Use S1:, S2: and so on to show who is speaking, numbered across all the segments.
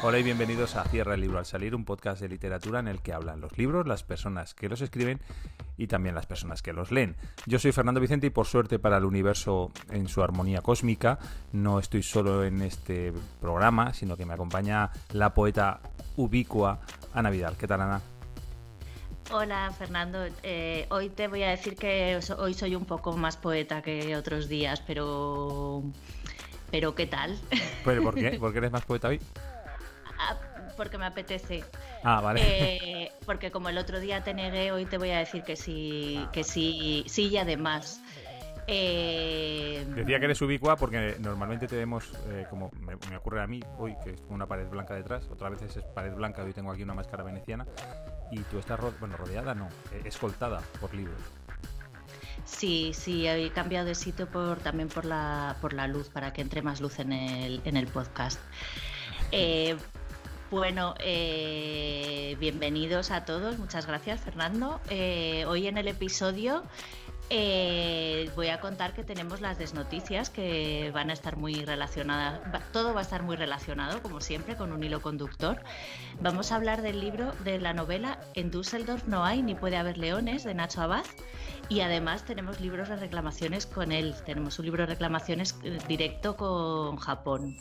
S1: Hola y bienvenidos a Cierra el libro al salir, un podcast de literatura en el que hablan los libros, las personas que los escriben y también las personas que los leen. Yo soy Fernando Vicente y por suerte para el universo en su armonía cósmica no estoy solo en este programa, sino que me acompaña la poeta ubicua Ana Vidal. ¿Qué tal, Ana?
S2: Hola Fernando, hoy te voy a decir que hoy soy un poco más poeta que otros días, pero ¿qué tal?
S1: ¿Pero por qué? ¿Por qué eres más poeta hoy?
S2: Porque me apetece.
S1: Ah, vale.
S2: Porque como el otro día te negué, hoy te voy a decir que sí, sí y además.
S1: Decía que eres ubicua porque normalmente te vemos, como me ocurre a mí hoy, que es una pared blanca detrás, otra vez es pared blanca, hoy tengo aquí una máscara veneciana, y tú estás, rodeada, no, escoltada por libros.
S2: Sí, he cambiado de sitio también por la luz, para que entre más luz en el podcast. Bueno, bienvenidos a todos, muchas gracias Fernando. Hoy en el episodio voy a contar que tenemos las desnoticias que van a estar muy relacionadas, todo va a estar muy relacionado como siempre con un hilo conductor. Vamos a hablar del libro, de la novela En Düsseldorf no hay ni puede haber leones, de Nacho Abad, y además tenemos libros de reclamaciones con él, tenemos un libro de reclamaciones directo con Japón.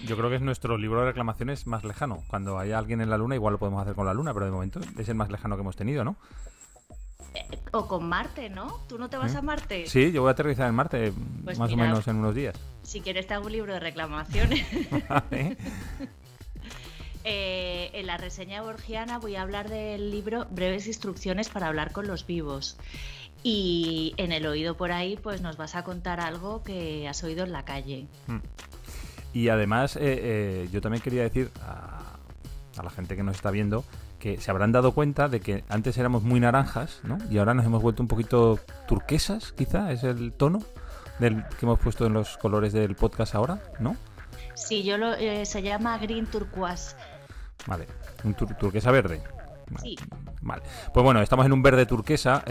S1: Yo creo que es nuestro libro de reclamaciones más lejano. Cuando haya alguien en la luna igual lo podemos hacer con la luna, pero de momento es el más lejano que hemos tenido, ¿no?
S2: O con Marte, ¿no? ¿Tú no te vas a Marte?
S1: Sí, yo voy a aterrizar en Marte
S2: pues
S1: más
S2: mira,
S1: o menos en unos días.
S2: Si quieres te hago un libro de reclamaciones.
S1: Vale.
S2: En la reseña borgiana voy a hablar del libro Breves instrucciones para hablar con los vivos. Y en el oído por ahí pues nos vas a contar algo que has oído en la calle.
S1: Y además yo también quería decir a la gente que nos está viendo que se habrán dado cuenta de que antes éramos muy naranjas, ¿no? Y ahora nos hemos vuelto un poquito turquesas, quizá, es el tono que hemos puesto en los colores del podcast ahora, ¿no?
S2: Sí, se llama Green Turquoise.
S1: Vale, un turquesa verde.
S2: Sí.
S1: Vale. Pues bueno, estamos en un verde turquesa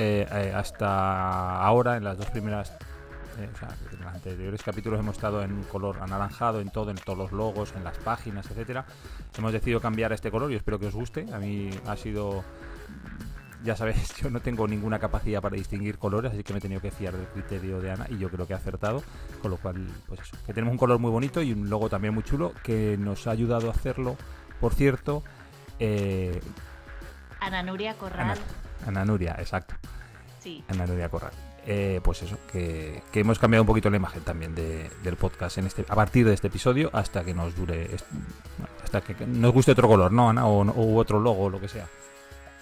S1: hasta ahora, en las dos primeras... o sea, en los anteriores capítulos hemos estado en un color anaranjado en todos los logos, en las páginas, etcétera. Hemos decidido cambiar a este color y espero que os guste. A mí ha sido... Ya sabéis, yo no tengo ninguna capacidad para distinguir colores, así que me he tenido que fiar del criterio de Ana y yo creo que ha acertado, con lo cual, pues eso, que tenemos un color muy bonito y un logo también muy chulo que nos ha ayudado a hacerlo, por cierto,
S2: Ana Nuria Corral.
S1: Ana Nuria, exacto.
S2: Sí.
S1: Ana Nuria Corral. Pues eso, que hemos cambiado un poquito la imagen también del podcast a partir de este episodio hasta que nos dure, hasta que nos guste otro color, ¿no, Ana? O otro logo o lo que sea.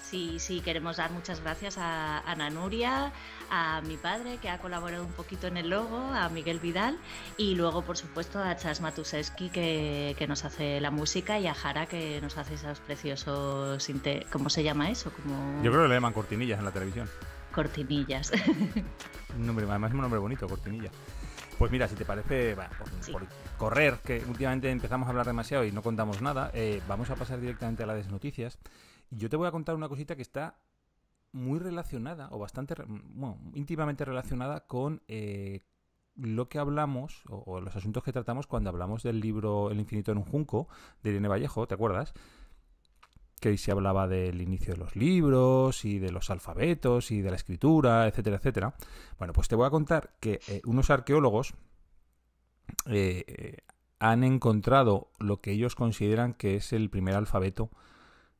S2: Sí, queremos dar muchas gracias a Ana Nuria, a mi padre que ha colaborado un poquito en el logo, a Miguel Vidal y luego por supuesto a Chas Matuszewski que nos hace la música y a Jara que nos hace esos preciosos, ¿cómo se llama eso?
S1: Yo creo que le llaman cortinillas en la televisión.
S2: Cortinillas.
S1: Además es un nombre bonito, cortinilla. Pues mira, si te parece, por correr, que últimamente empezamos a hablar demasiado y no contamos nada, vamos a pasar directamente a las desnoticias. Y yo te voy a contar una cosita que está muy relacionada, o bastante, íntimamente relacionada con lo que hablamos, o los asuntos que tratamos cuando hablamos del libro El infinito en un junco, de Irene Vallejo, ¿te acuerdas? Que ahí se hablaba del inicio de los libros y de los alfabetos y de la escritura, etcétera, etcétera. Bueno, pues te voy a contar que unos arqueólogos han encontrado lo que ellos consideran que es el primer alfabeto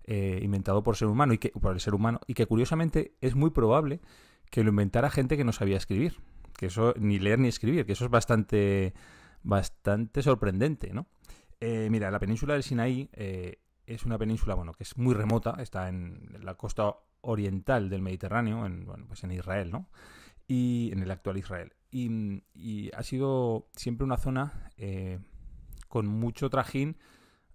S1: inventado por el ser humano y que curiosamente es muy probable que lo inventara gente que no sabía escribir, que eso ni leer ni escribir, que eso es bastante sorprendente, ¿no? Mira, la península del Sinaí es una península, que es muy remota, está en la costa oriental del Mediterráneo, pues en Israel, ¿no? Y en el actual Israel. Y ha sido siempre una zona con mucho trajín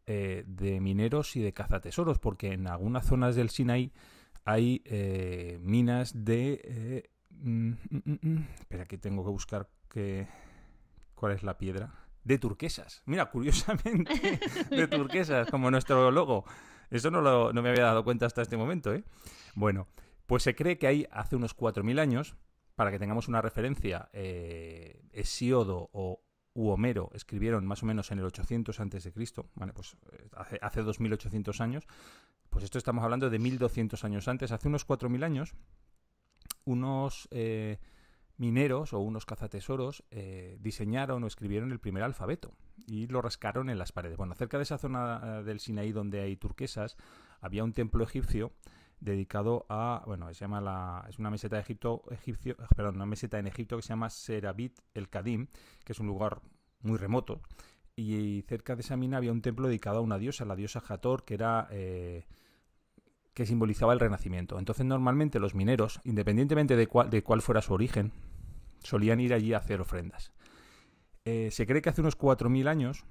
S1: de mineros y de cazatesoros, porque en algunas zonas del Sinaí hay minas de... espera, que tengo que buscar cuál es la piedra. De turquesas. Mira, curiosamente, de turquesas, como nuestro logo. Eso no me había dado cuenta hasta este momento, ¿eh? Bueno, pues se cree que hay hace unos 4.000 años, para que tengamos una referencia, Hesíodo o u Homero escribieron más o menos en el 800 a.C., ¿vale? Pues hace 2800 años, pues esto estamos hablando de 1200 años antes. Hace unos 4000 años, unos mineros o unos cazatesoros diseñaron o escribieron el primer alfabeto y lo rascaron en las paredes. Bueno, cerca de esa zona del Sinaí donde hay turquesas había un templo egipcio dedicado a, bueno, se llama es una meseta una meseta en Egipto que se llama Serabit el Kadim, que es un lugar muy remoto, y cerca de esa mina había un templo dedicado a una diosa, la diosa Hathor, que era que simbolizaba el renacimiento. Entonces normalmente los mineros, independientemente de cuál fuera su origen, solían ir allí a hacer ofrendas. Se cree que hace unos 4000 años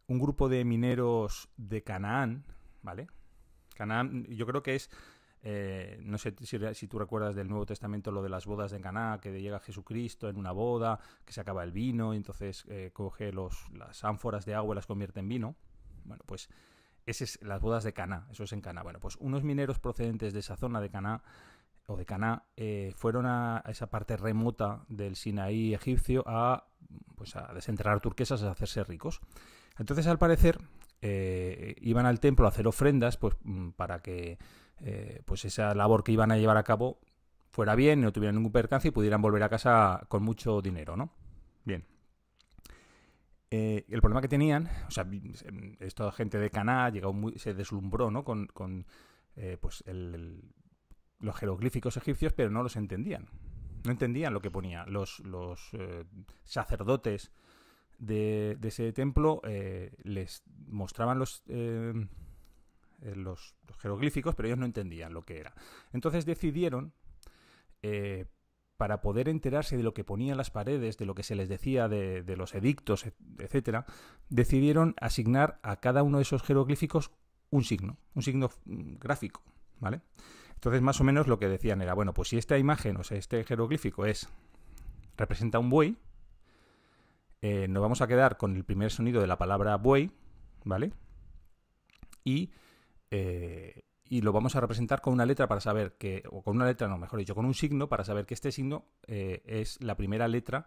S1: un grupo de mineros de Canaán, ¿vale? Canaán, yo creo que es, no sé si tú recuerdas del Nuevo Testamento lo de las bodas de Caná, que llega Jesucristo en una boda, que se acaba el vino, y entonces coge las ánforas de agua y las convierte en vino. Bueno, pues esas es las bodas de Caná, eso es en Caná. Bueno, pues unos mineros procedentes de esa zona de Caná, o de Caná, fueron a esa parte remota del Sinaí egipcio a desenterrar turquesas, a hacerse ricos. Entonces, al parecer, iban al templo a hacer ofrendas, pues para que pues esa labor que iban a llevar a cabo fuera bien, no tuvieran ningún percance y pudieran volver a casa con mucho dinero, ¿no? Bien. El problema que tenían, o sea, esta gente de Caná se deslumbró, ¿no? con pues los jeroglíficos egipcios, pero no los entendían. No entendían lo que ponía. Los sacerdotes de ese templo les mostraban los jeroglíficos, pero ellos no entendían lo que era. Entonces decidieron, para poder enterarse de lo que ponía en las paredes, de lo que se les decía, de los edictos, etcétera, decidieron asignar a cada uno de esos jeroglíficos un signo gráfico, ¿vale? Entonces, más o menos lo que decían era, bueno, pues si esta imagen, o sea, este jeroglífico representa un buey, nos vamos a quedar con el primer sonido de la palabra buey, ¿vale? Y lo vamos a representar con una letra para saber que, o con una letra, no, mejor dicho, con un signo para saber que este signo es la primera letra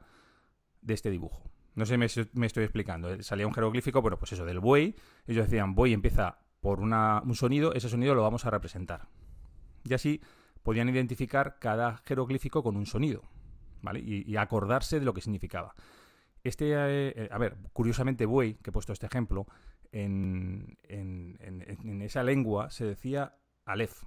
S1: de este dibujo. No sé si me estoy explicando. Salía un jeroglífico, bueno, pues eso, del buey. Ellos decían, buey empieza por un sonido, ese sonido lo vamos a representar. Y así podían identificar cada jeroglífico con un sonido, ¿vale? Y acordarse de lo que significaba. A ver, curiosamente buey, que he puesto este ejemplo, en esa lengua se decía Aleph.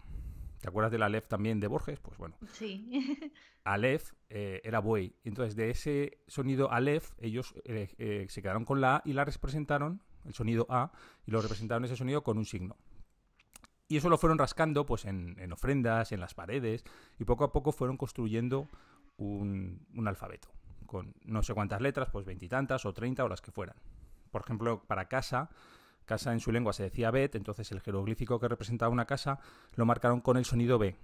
S1: ¿Te acuerdas del Aleph también de Borges? Pues bueno.
S2: Sí.
S1: Aleph era buey. Entonces, de ese sonido Aleph, ellos se quedaron con la A y la representaron, el sonido A, y lo representaron ese sonido con un signo. Y eso lo fueron rascando pues en ofrendas, en las paredes, y poco a poco fueron construyendo un alfabeto. Con no sé cuántas letras, pues 20 y tantas, o 30, o las que fueran. Por ejemplo, para casa en su lengua se decía Bet, entonces el jeroglífico que representaba una casa lo marcaron con el sonido B,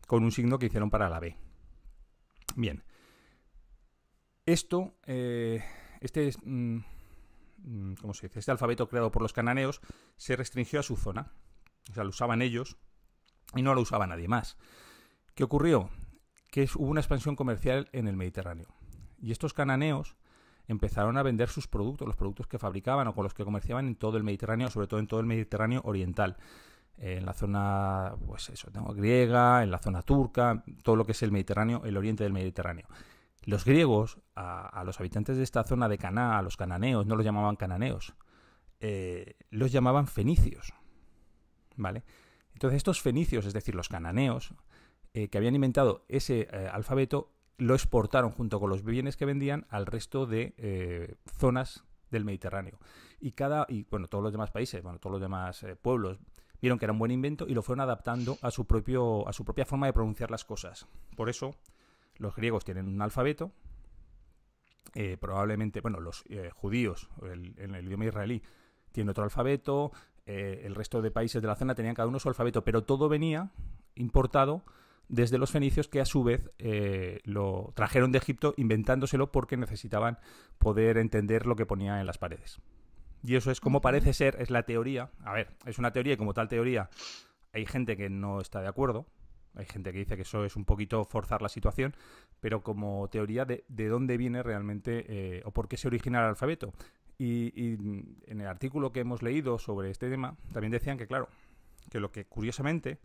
S1: con un signo que hicieron para la B. Bien. Esto, ¿cómo se dice? Este alfabeto creado por los cananeos se restringió a su zona. O sea, lo usaban ellos y no lo usaba nadie más. ¿Qué ocurrió? Que hubo una expansión comercial en el Mediterráneo. Y estos cananeos empezaron a vender sus productos, los productos que fabricaban o con los que comerciaban en todo el Mediterráneo, sobre todo en todo el Mediterráneo oriental. En la zona, pues eso, griega, en la zona turca, todo lo que es el Mediterráneo, el oriente del Mediterráneo. Los griegos, a los habitantes de esta zona de Caná, a los cananeos, no los llamaban cananeos, los llamaban fenicios, ¿vale? Entonces estos fenicios, es decir, los cananeos, que habían inventado ese alfabeto, lo exportaron junto con los bienes que vendían al resto de zonas del Mediterráneo. Y todos los demás países, todos los demás pueblos vieron que era un buen invento y lo fueron adaptando a su propia forma de pronunciar las cosas. Por eso los griegos tienen un alfabeto, probablemente, los judíos en el idioma israelí tienen otro alfabeto, el resto de países de la zona tenían cada uno su alfabeto, pero todo venía importado desde los fenicios, que a su vez lo trajeron de Egipto inventándoselo porque necesitaban poder entender lo que ponía en las paredes. Y eso es como parece ser, es la teoría. A ver, es una teoría y como tal teoría hay gente que no está de acuerdo. hay gente que dice que eso es un poquito forzar la situación, pero como teoría de dónde viene realmente o por qué se origina el alfabeto. Y en el artículo que hemos leído sobre este tema, también decían que, claro, que lo que curiosamente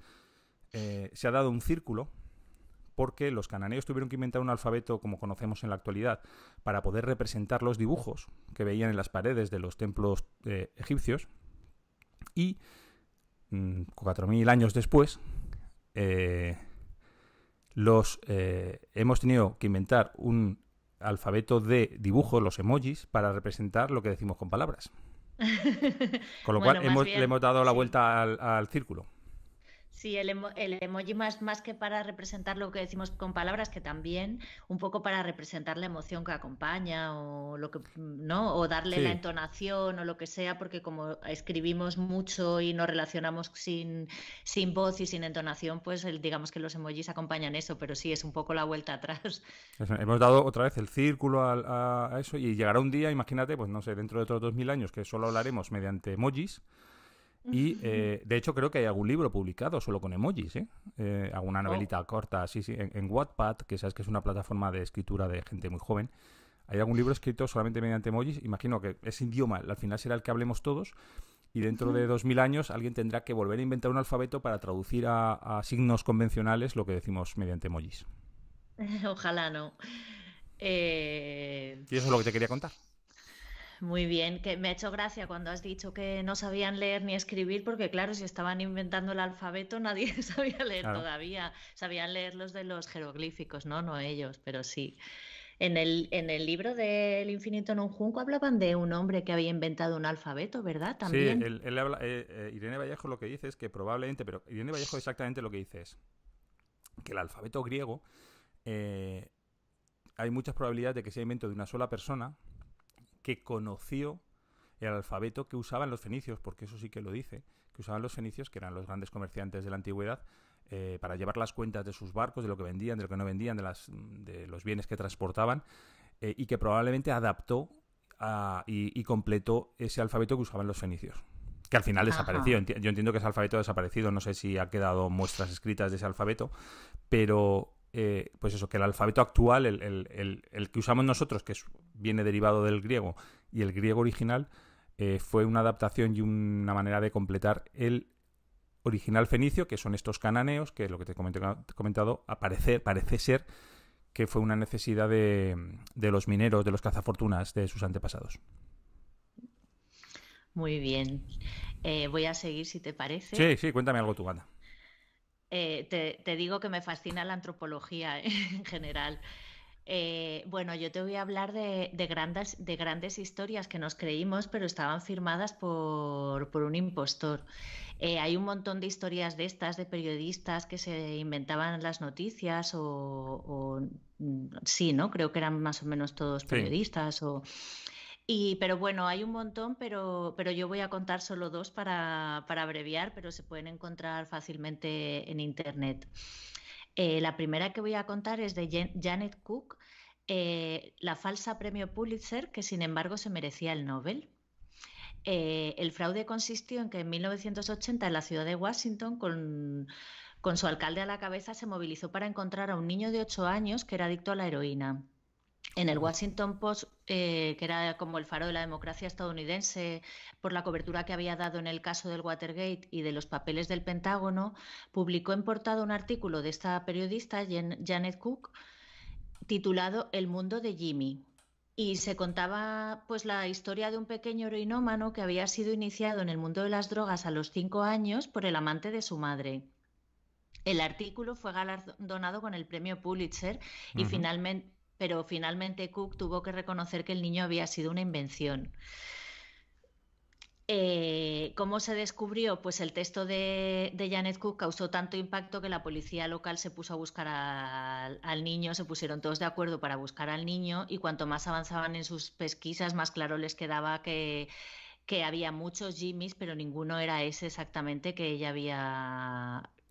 S1: se ha dado un círculo porque los cananeos tuvieron que inventar un alfabeto como conocemos en la actualidad para poder representar los dibujos que veían en las paredes de los templos egipcios, y 4.000 años después hemos tenido que inventar un alfabeto de dibujos, los emojis, para representar lo que decimos con palabras. Con lo
S2: Bueno,
S1: cual
S2: bien,
S1: le hemos dado la
S2: sí.
S1: vuelta al círculo.
S2: Sí, el emoji más que para representar lo que decimos con palabras, que también un poco para representar la emoción que acompaña o lo que, ¿no? O darle la
S1: Sí,
S2: entonación o lo que sea, porque como escribimos mucho y nos relacionamos sin voz y sin entonación, pues digamos que los emojis acompañan eso, pero sí, es un poco la vuelta atrás.
S1: hemos dado otra vez el círculo a eso, y llegará un día, imagínate, pues no sé, dentro de otros 2.000 años, que solo hablaremos mediante emojis. Y de hecho creo que hay algún libro publicado solo con emojis, ¿eh? Alguna
S2: Oh.
S1: novelita corta, sí, sí, en Wattpad, que sabes que es una plataforma de escritura de gente muy joven. Hay algún libro escrito solamente mediante emojis. Imagino que ese idioma al final será el que hablemos todos, y dentro de 2.000 años alguien tendrá que volver a inventar un alfabeto para traducir a signos convencionales lo que decimos mediante emojis.
S2: Ojalá no. Eh,
S1: Y eso es lo que te quería contar.
S2: Muy bien, que me ha hecho gracia cuando has dicho que no sabían leer ni escribir, porque claro, si estaban inventando el alfabeto, nadie sabía leer
S1: Claro.
S2: todavía. Sabían leer los de los jeroglíficos, ¿no? No ellos, pero sí. En el libro del Infinito en un Junco hablaban de un hombre que había inventado un alfabeto, ¿verdad?
S1: Sí,
S2: También.
S1: él habla, Irene Vallejo lo que dice es que probablemente, pero Irene Vallejo exactamente lo que dice es que el alfabeto griego eh, hay muchas probabilidades de que sea invento de una sola persona que conoció el alfabeto que usaban los fenicios, porque eso sí que lo dice, que usaban los fenicios, que eran los grandes comerciantes de la antigüedad, para llevar las cuentas de sus barcos, de lo que vendían, de lo que no vendían, de los bienes que transportaban, y que probablemente adaptó y completó ese alfabeto que usaban los fenicios. Que al final desapareció.
S2: Ajá.
S1: Yo entiendo que ese alfabeto ha desaparecido, no sé si ha quedado muestras escritas de ese alfabeto, pero pues eso, que el alfabeto actual, el que usamos nosotros, que viene derivado del griego, y el griego original, fue una adaptación y una manera de completar el original fenicio, que son estos cananeos, que es lo que te he comentado, parece ser que fue una necesidad de los mineros, de los cazafortunas, de sus antepasados.
S2: Muy bien. Voy a seguir si te parece.
S1: Sí, sí, cuéntame algo tú, Ana.
S2: Te digo que me fascina la antropología en general. Bueno, yo te voy a hablar de grandes historias que nos creímos, pero estaban firmadas por un impostor. Hay un montón de historias de estas, de periodistas que se inventaban las noticias sí, ¿no? Creo que eran más o menos todos
S1: Sí,
S2: periodistas pero bueno, hay un montón, pero yo voy a contar solo dos para abreviar, pero se pueden encontrar fácilmente en Internet. La primera que voy a contar es de Janet Cook, la falsa premio Pulitzer, que sin embargo se merecía el Nobel. El fraude consistió en que en 1980 en la ciudad de Washington, con su alcalde a la cabeza, se movilizó para encontrar a un niño de 8 años que era adicto a la heroína. En el Washington Post, que era como el faro de la democracia estadounidense, por la cobertura que había dado en el caso del Watergate y de los papeles del Pentágono, publicó en portada un artículo de esta periodista, Janet Cook, titulado El mundo de Jimmy. Y se contaba pues la historia de un pequeño heroinómano que había sido iniciado en el mundo de las drogas a los 5 años por el amante de su madre. El artículo fue galardonado con el premio Pulitzer y
S1: ujú.
S2: finalmente Cook tuvo que reconocer que el niño había sido una invención. ¿Cómo se descubrió? Pues el texto de Janet Cook causó tanto impacto que la policía local se puso a buscar al niño, se pusieron todos de acuerdo para buscar al niño y cuanto más avanzaban en sus pesquisas, más claro les quedaba que había muchos Jimmys, pero ninguno era ese exactamente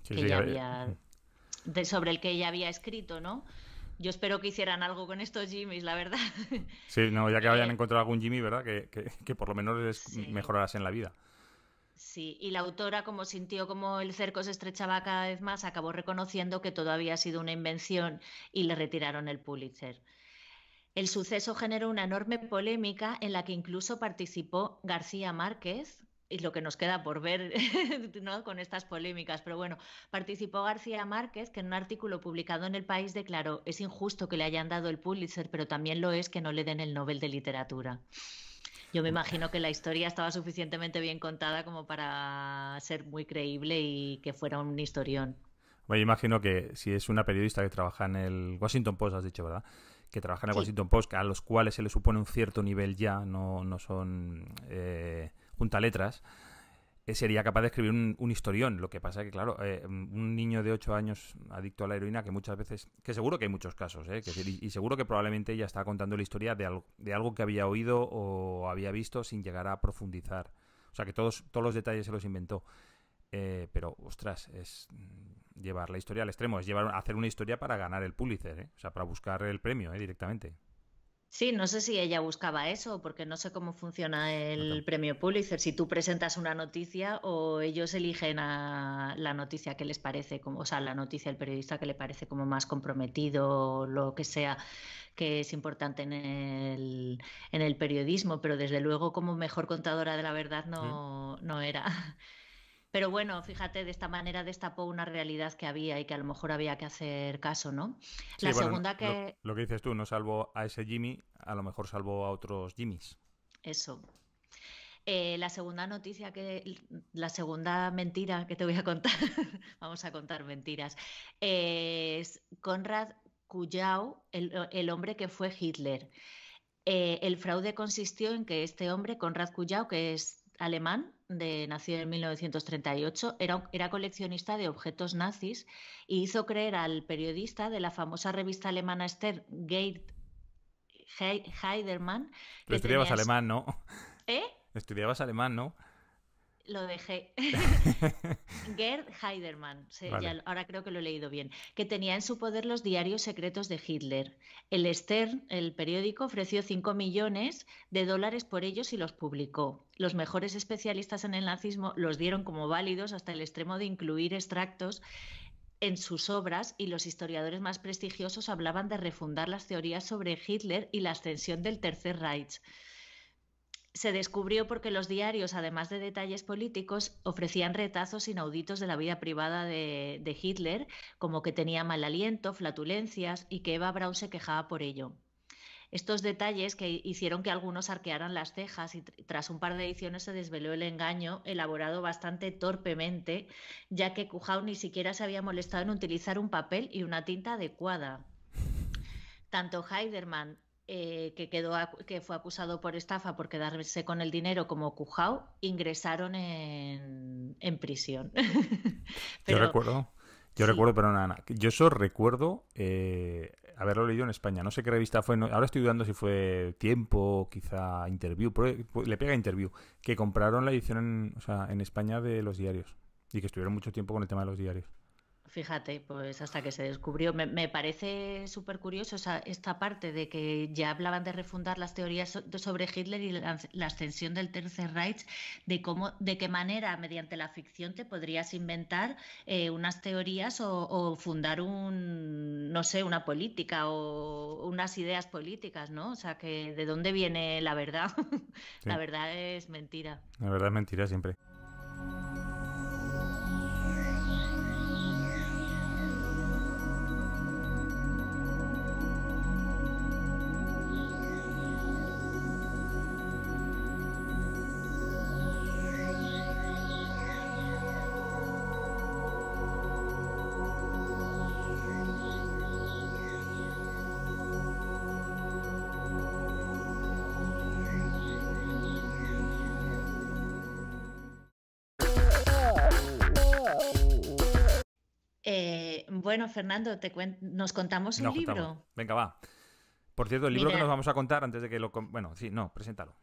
S1: Sí,
S2: que
S1: sí,
S2: ella había sobre el que ella había escrito, ¿no? Yo espero que hicieran algo con estos Jimmys, la verdad.
S1: sí, no, ya que hayan
S2: Eh,
S1: encontrado algún Jimmy, ¿verdad? Que por lo menos les
S2: sí.
S1: mejorarás en la vida.
S2: Sí, y la autora, como sintió como el cerco se estrechaba cada vez más, acabó reconociendo que todo había sido una invención y le retiraron el Pulitzer. El suceso generó una enorme polémica en la que incluso participó García Márquez, y lo que nos queda por ver, ¿no? Con estas polémicas, pero bueno, participó García Márquez, que en un artículo publicado en El País declaró: es injusto que le hayan dado el Pulitzer, pero también lo es que no le den el Nobel de Literatura. Yo me imagino que la historia estaba suficientemente bien contada como para ser muy creíble y que fuera un historión.
S1: Bueno, yo imagino que si es una periodista que trabaja en el Washington Post, has dicho, ¿verdad? Que trabaja en el
S2: Sí,
S1: Washington Post, a los cuales se le supone un cierto nivel ya, no son juntaletras, sería capaz de escribir un historión. Lo que pasa es que, claro, un niño de 8 años adicto a la heroína, que muchas veces, que seguro que hay muchos casos, y seguro que probablemente ella está contando la historia de algo que había oído o había visto sin llegar a profundizar. O sea, que todos los detalles se los inventó. Pero, ostras, es llevar la historia al extremo, es hacer una historia para ganar el Pulitzer, ¿eh? O sea, para buscar el premio, directamente.
S2: sí, no sé si ella buscaba eso, porque no sé cómo funciona el premio Pulitzer, si tú presentas una noticia o ellos eligen a la noticia que les parece, como, o sea, la noticia del periodista que le parece como más comprometido, o lo que sea que es importante en el periodismo, pero desde luego como mejor contadora de la verdad
S1: Mm.
S2: no era. Pero bueno, fíjate, de esta manera destapó una realidad que había y que a lo mejor había que hacer caso, ¿no?
S1: Sí,
S2: La
S1: bueno,
S2: segunda que...
S1: lo que dices tú, no salvo a ese Jimmy, a lo mejor salvo a otros Jimmys.
S2: Eso. La segunda noticia la segunda mentira que te voy a contar, vamos a contar mentiras, es Konrad Kujau, el hombre que fue Hitler. El fraude consistió en que este hombre, Konrad Kujau, que es alemán, nacido en 1938, era coleccionista de objetos nazis y hizo creer al periodista de la famosa revista alemana Stern, Gerd Heidermann,
S1: Pero
S2: que
S1: estudiabas
S2: tenía en su...
S1: alemán, ¿no?
S2: ¿Eh?
S1: Estudiabas alemán, ¿no?
S2: Lo dejé. Gerd Heidermann,
S1: Vale.
S2: ahora creo que lo he leído bien, que tenía en su poder los diarios secretos de Hitler. El Stern, el periódico, ofreció 5 millones de dólares por ellos y los publicó. Los mejores especialistas en el nazismo los dieron como válidos hasta el extremo de incluir extractos en sus obras, y los historiadores más prestigiosos hablaban de refundar las teorías sobre Hitler y la ascensión del Tercer Reich. Se descubrió porque los diarios, además de detalles políticos, ofrecían retazos inauditos de la vida privada de Hitler, como que tenía mal aliento, flatulencias y que Eva Braun se quejaba por ello. Estos detalles que hicieron que algunos arquearan las cejas, y tras un par de ediciones se desveló el engaño, elaborado bastante torpemente, ya que Kuhau ni siquiera se había molestado en utilizar un papel y una tinta adecuada. Tanto Heidermann, que fue acusado por estafa por quedarse con el dinero, como Cujau, ingresaron en prisión.
S1: Yo
S2: Pero
S1: recuerdo, yo recuerdo,
S2: sí,
S1: pero nada, yo eso recuerdo haberlo leído en España. No sé qué revista fue, ahora estoy dudando si fue Tiempo, quizá Interview, le pega Interview, que compraron la edición o sea, en España de los diarios y que estuvieron mucho tiempo con el tema de los diarios.
S2: fíjate, pues hasta que se descubrió. Me parece súper curioso esta parte de que ya hablaban de refundar las teorías sobre Hitler y la ascensión del Tercer Reich, de qué manera, mediante la ficción, te podrías inventar unas teorías o fundar no sé, una política o unas ideas políticas, ¿no? O sea, que de dónde viene la verdad. La
S1: Sí,
S2: verdad es mentira.
S1: la verdad es mentira siempre.
S2: Bueno, Fernando, nos contamos un
S1: Nos juntamos.
S2: libro.
S1: Venga, va. Por cierto, el libro que nos
S2: Mira,
S1: vamos a contar antes de que Bueno, sí, no, preséntalo.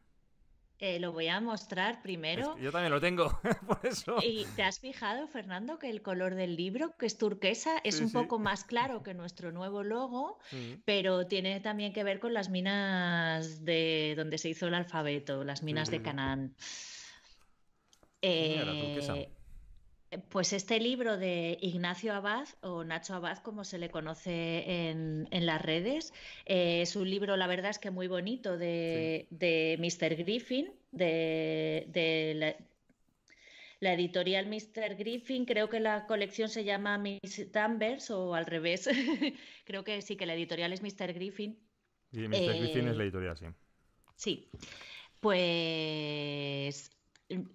S2: lo voy a mostrar
S1: Es que
S2: primero.
S1: yo también lo tengo, por eso.
S2: ¿Y te has fijado, Fernando, que el color del libro, que es turquesa, es
S1: Sí,
S2: un
S1: sí.
S2: poco más claro que nuestro nuevo logo,
S1: Mm,
S2: pero tiene también que ver con las minas de donde se hizo el alfabeto, las
S1: sí,
S2: minas
S1: sí,
S2: de
S1: sí.
S2: Canaán.
S1: ¿Quién era turquesa?
S2: Eh, pues este libro de Ignacio Abad, o Nacho Abad, como se le conoce en las redes, es un libro, la verdad es que muy bonito,
S1: Sí.
S2: de Mr. Griffin, de la editorial Mr. Griffin. Creo que la colección se llama Miss Danvers o al revés. Creo que sí, que la editorial es Mr. Griffin.
S1: Y Mr. Griffin es la
S2: Eh,
S1: editorial, sí.
S2: sí, pues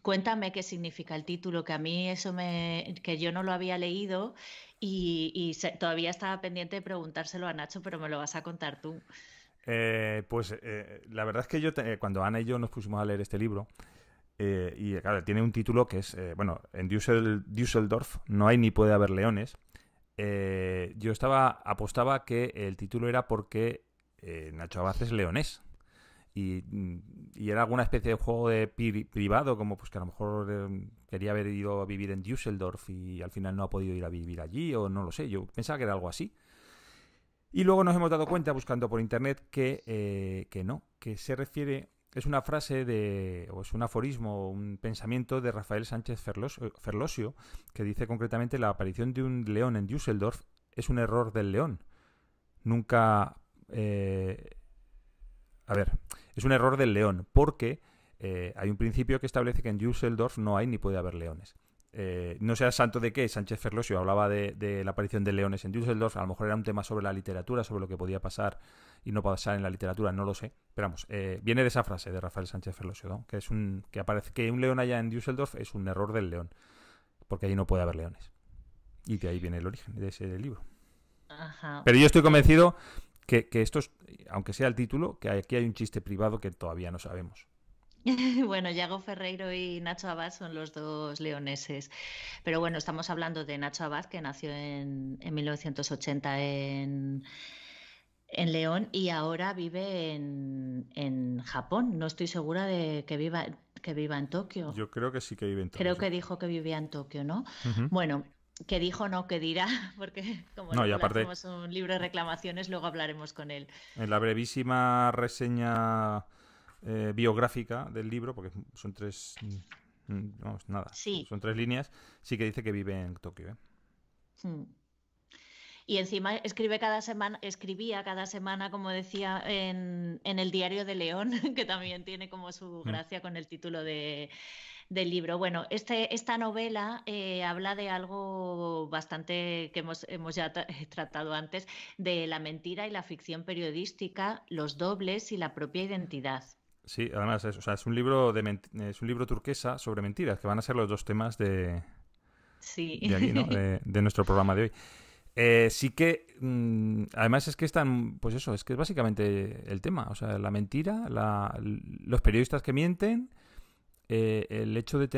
S2: cuéntame qué significa el título, que a mí que yo no lo había leído todavía estaba pendiente de preguntárselo a Nacho, pero me lo vas a contar tú.
S1: La verdad es que cuando Ana y yo nos pusimos a leer este libro, y claro, tiene un título que es, bueno, en Düsseldorf no hay ni puede haber leones. Yo apostaba que el título era porque Nacho Abad es leonés. Y era alguna especie de juego privado, como pues que a lo mejor quería haber ido a vivir en Düsseldorf y al final no ha podido ir a vivir allí, o no lo sé. Yo pensaba que era algo así. Y luego nos hemos dado cuenta, buscando por internet, que no, que se refiere, es una frase o es un aforismo, un pensamiento de Rafael Sánchez Ferlosio, que dice concretamente: la aparición de un león en Düsseldorf es un error del león. Nunca... a ver, es un error del león, porque hay un principio que establece que en Düsseldorf no hay ni puede haber leones. No sea santo de qué, Sánchez Ferlosio hablaba de la aparición de leones en Düsseldorf. A lo mejor era un tema sobre la literatura, sobre lo que podía pasar y no pasar en la literatura, no lo sé. Pero vamos, viene de esa frase de Rafael Sánchez Ferlosio, ¿no? Que aparece que un león allá en Düsseldorf es un error del león, porque allí no puede haber leones. Y de ahí viene el origen de ese libro.
S2: Ajá.
S1: Pero yo estoy convencido que esto es, aunque sea el título, que aquí hay un chiste privado que todavía no sabemos.
S2: Bueno, Yago Ferreiro y Nacho Abad son los dos leoneses. Pero bueno, estamos hablando de Nacho Abad, que nació en 1980 en León y ahora vive en Japón. No estoy segura de que viva en Tokio.
S1: Yo creo que sí que vive en Tokio,
S2: Creo
S1: sí.
S2: que dijo que vivía en Tokio, ¿no?
S1: Ujú.
S2: Bueno, que dijo no, que dirá, porque como
S1: No, y
S2: luego le
S1: aparte,
S2: hacemos un libro de reclamaciones, luego hablaremos con él.
S1: en la brevísima reseña biográfica del libro, porque son tres, vamos, nada,
S2: Sí.
S1: son tres líneas, sí que dice que vive en Tokio, ¿eh?
S2: Hmm. Y encima escribía cada semana, como decía, en el Diario de León, que también tiene como su
S1: Mm.
S2: gracia con el título del libro. Bueno, esta novela habla de algo bastante que hemos ya tratado antes, de la mentira y la ficción periodística, los dobles y la propia identidad.
S1: Sí, además o sea, es un libro turquesa sobre mentiras, que van a ser los dos temas
S2: Sí.
S1: de aquí, ¿no? De nuestro programa de hoy. Sí que, además es que están, pues eso, es que es básicamente el tema, o sea, la mentira, los periodistas que mienten, el hecho de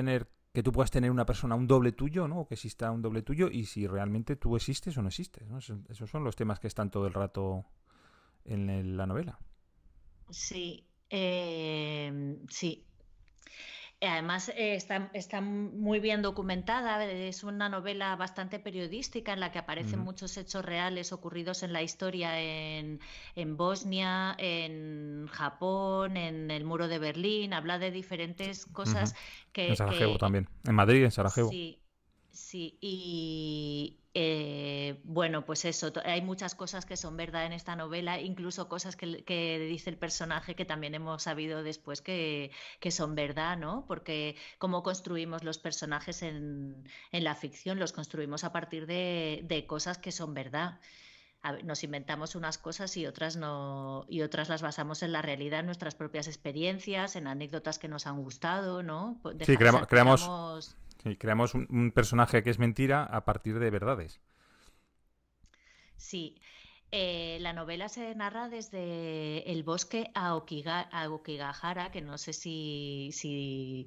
S1: que tú puedas tener una persona, un doble tuyo, ¿no? O que exista un doble tuyo y si realmente tú existes o no existes, ¿no? Esos son los temas que están todo el rato en la novela.
S2: Sí, sí. Además, está muy bien documentada, es una novela bastante periodística en la que aparecen
S1: Ujú,
S2: muchos hechos reales ocurridos en la historia en Bosnia, en Japón, en el Muro de Berlín. Habla de diferentes
S1: ujú.
S2: cosas
S1: En
S2: que,
S1: Sarajevo
S2: que
S1: también. En Madrid, en Sarajevo.
S2: sí, sí, y bueno, pues eso, hay muchas cosas que son verdad en esta novela, incluso cosas que dice el personaje que también hemos sabido después que son verdad, ¿no? Porque cómo construimos los personajes en la ficción, los construimos a partir de cosas que son verdad. Nos inventamos unas cosas y otras no, y otras las basamos en la realidad, en nuestras propias experiencias, en anécdotas que nos han gustado, ¿no?
S1: Sí, creamos,
S2: Sacamos.
S1: sí, creamos un personaje que es mentira a partir de verdades.
S2: Sí, la novela se narra desde el bosque Aokigahara, que no sé si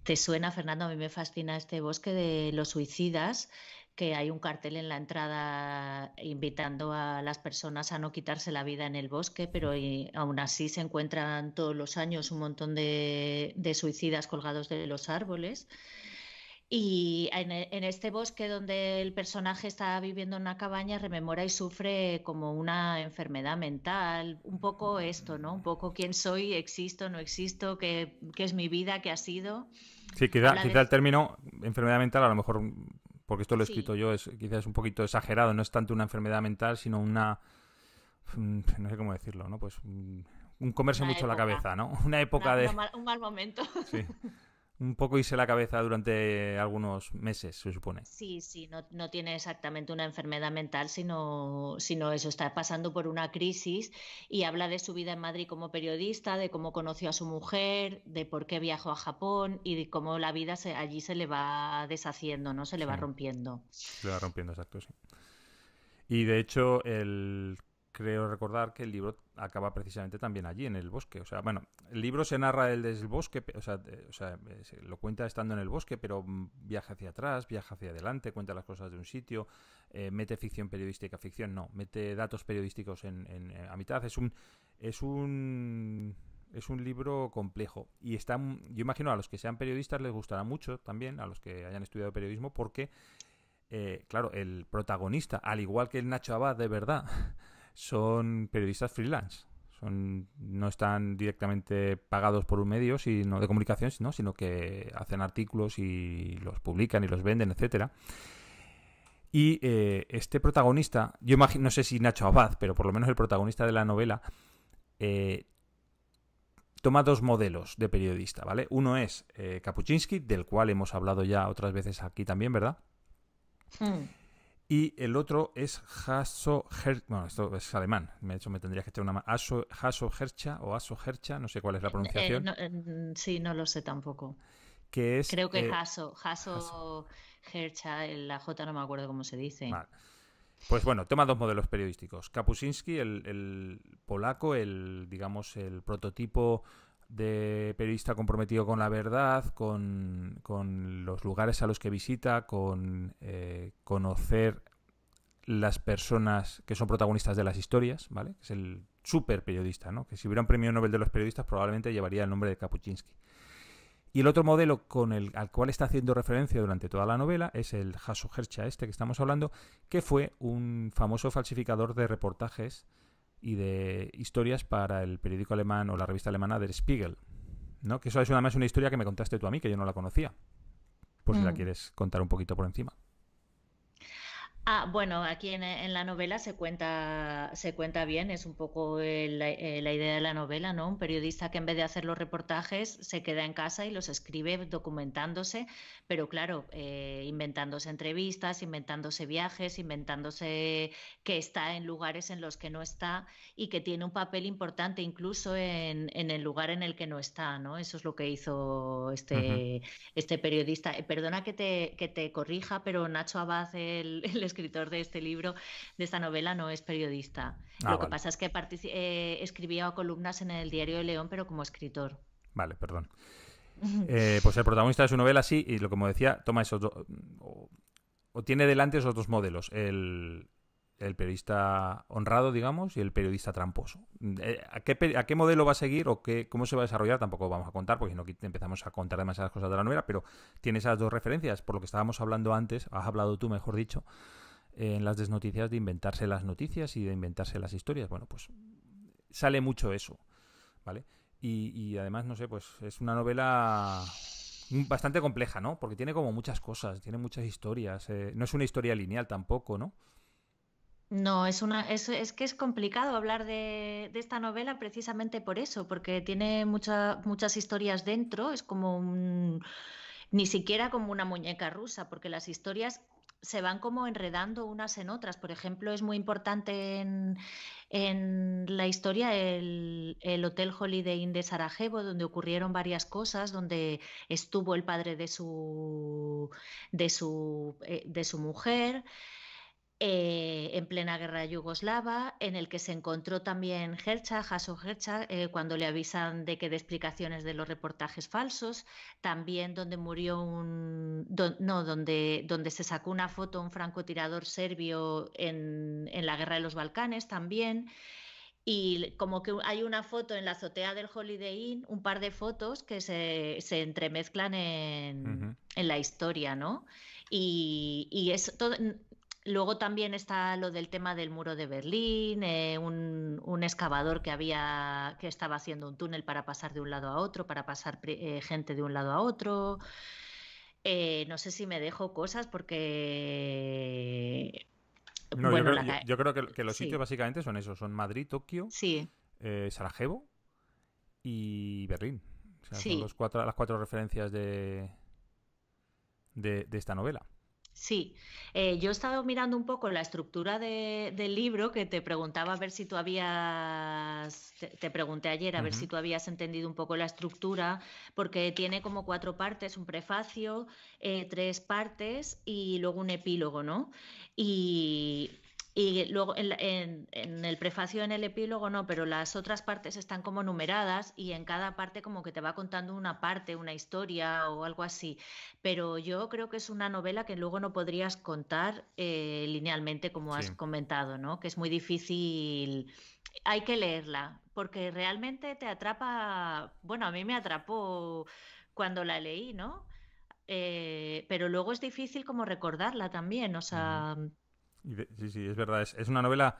S2: te suena, Fernando. A mí me fascina este bosque de los suicidas, que hay un cartel en la entrada invitando a las personas a no quitarse la vida en el bosque, pero aún así se encuentran todos los años un montón de suicidas colgados de los árboles. Y en este bosque donde el personaje está viviendo en una cabaña, rememora y sufre como una enfermedad mental, un poco esto, ¿no? Un poco quién soy, existo, no existo, qué es mi vida, qué ha sido.
S1: Sí,
S2: Habla
S1: quizá
S2: de...
S1: el término enfermedad mental, a lo mejor, porque esto lo he escrito
S2: Sí,
S1: yo, quizás es un poquito exagerado. No es tanto una enfermedad mental, sino una, no sé cómo decirlo, ¿no? Pues un comerse
S2: una
S1: mucho la
S2: época,
S1: cabeza, ¿no? Una época
S2: un mal momento.
S1: Sí, un poco irse la cabeza durante algunos meses, se supone.
S2: Sí, sí, no, no tiene exactamente una enfermedad mental, sino eso, está pasando por una crisis y habla de su vida en Madrid como periodista, de cómo conoció a su mujer, de por qué viajó a Japón y de cómo la vida allí se le va deshaciendo, ¿no? Se le
S1: Sí,
S2: va rompiendo.
S1: se le va rompiendo, exacto, sí. Y de hecho, creo recordar que el libro acaba precisamente también allí, en el bosque. O sea, bueno, el libro se narra desde el bosque, lo cuenta estando en el bosque, pero viaja hacia atrás, viaja hacia adelante, cuenta las cosas de un sitio, mete ficción periodística, ficción no, mete datos periodísticos a mitad. Es un es un libro complejo y yo imagino a los que sean periodistas les gustará mucho también, a los que hayan estudiado periodismo, porque claro, el protagonista, al igual que el Nacho Abad de verdad, son periodistas freelance. No están directamente pagados por un medio de comunicación, sino que hacen artículos y los publican y los venden, etcétera. Y este protagonista, yo imagino, no sé si Nacho Abad, pero por lo menos el protagonista de la novela, eh, toma dos modelos de periodista, ¿vale? Uno es Kapuczynski, del cual hemos hablado ya otras veces aquí también, ¿verdad?
S2: Hmm.
S1: Y el otro es bueno, esto es alemán, de hecho me tendría que echar una Hasso Hercha o Asso Hercha, no sé cuál es la pronunciación,
S2: Sí, no lo sé tampoco.
S1: que es...
S2: Creo que
S1: Hasso,
S2: Hasso Hercha, la J no me acuerdo cómo se dice.
S1: vale. Pues bueno, toma dos modelos periodísticos. Kapuczynski, el polaco, digamos, el prototipo de periodista comprometido con la verdad, con los lugares a los que visita, con conocer las personas que son protagonistas de las historias, ¿vale? Es el super periodista, ¿no? Que si hubiera un premio Nobel de los periodistas probablemente llevaría el nombre de Kapuczynski. Y el otro modelo al cual está haciendo referencia durante toda la novela es el Hasso Hercha que estamos hablando, que fue un famoso falsificador de reportajes y de historias para el periódico alemán o la revista alemana Der Spiegel, ¿no? Que eso es además una historia que me contaste tú a mí, que yo no la conocía, por si la
S2: Mm.
S1: quieres contar un poquito por encima.
S2: Bueno, aquí en la novela se cuenta bien, es un poco la idea de la novela, ¿no? Un periodista que en vez de hacer los reportajes se queda en casa y los escribe documentándose, pero claro, inventándose entrevistas, inventándose viajes, inventándose que está en lugares en los que no está y que tiene un papel importante incluso en el lugar en el que no está, ¿no? Eso es lo que hizo
S1: Uh -huh.
S2: este periodista. Perdona que te corrija, pero Nacho Abad, el escritor de este libro, de esta novela, no es periodista.
S1: Ah,
S2: Lo que
S1: vale.
S2: pasa es que escribía columnas en el Diario de León, pero como escritor.
S1: Vale, perdón. Pues el protagonista de su novela sí, y lo como decía, toma esos dos... O tiene delante esos dos modelos. El periodista honrado, digamos, y el periodista tramposo. ¿A qué modelo va a seguir o cómo se va a desarrollar? Tampoco vamos a contar, porque si no empezamos a contar demasiadas cosas de la novela, pero tiene esas dos referencias, por lo que estábamos hablando antes, has hablado tú, mejor dicho, en las desnoticias de inventarse las noticias y de inventarse las historias. Bueno, pues sale mucho eso, ¿vale? Y además, no sé, pues es una novela bastante compleja, ¿no? Porque tiene como muchas cosas, tiene muchas historias. No es una historia lineal tampoco, ¿no?
S2: No, es que es complicado hablar de esta novela precisamente por eso, porque tiene muchas historias dentro, es como ni siquiera como una muñeca rusa, porque las historias se van como enredando unas en otras. Por ejemplo, es muy importante en la historia el Hotel Holiday Inn de Sarajevo, donde ocurrieron varias cosas, donde estuvo el padre de su mujer en plena guerra yugoslava, en el que se encontró también Hasso Hercha, cuando le avisan de que de explicaciones de los reportajes falsos, también donde murió donde se sacó una foto un francotirador serbio en la guerra de los Balcanes también. Y como que hay una foto en la azotea del Holiday Inn, un par de fotos que se entremezclan
S1: Uh -huh.
S2: en la historia, ¿no? Y es todo, Luego también está lo del tema del muro de Berlín, un excavador que estaba haciendo un túnel para pasar de un lado a otro, para pasar gente de un lado a otro. No sé si me dejo cosas porque,
S1: No,
S2: bueno,
S1: yo creo que los sitios
S2: sí,
S1: básicamente son esos, son Madrid, Tokio,
S2: sí,
S1: Sarajevo y Berlín. O sea, son
S2: sí.
S1: las cuatro referencias de esta novela.
S2: Sí, yo he estado mirando un poco la estructura del libro que te preguntaba a ver si tú te pregunté ayer a ver si
S1: Ujú.
S2: tú habías entendido un poco la estructura, porque tiene como cuatro partes, un prefacio, tres partes y luego un epílogo, ¿no? Y, y luego en el prefacio, en el epílogo no, pero las otras partes están como numeradas y en cada parte como que te va contando una parte, una historia o algo así, pero yo creo que es una novela que luego no podrías contar linealmente, como has
S1: Sí.
S2: comentado, ¿no? Que es muy difícil. Hay que leerla, porque realmente te atrapa. Bueno, a mí me atrapó cuando la leí, ¿no? Pero luego es difícil como recordarla también, o
S1: Ujú.
S2: sea,
S1: Sí, sí, es verdad. Es una novela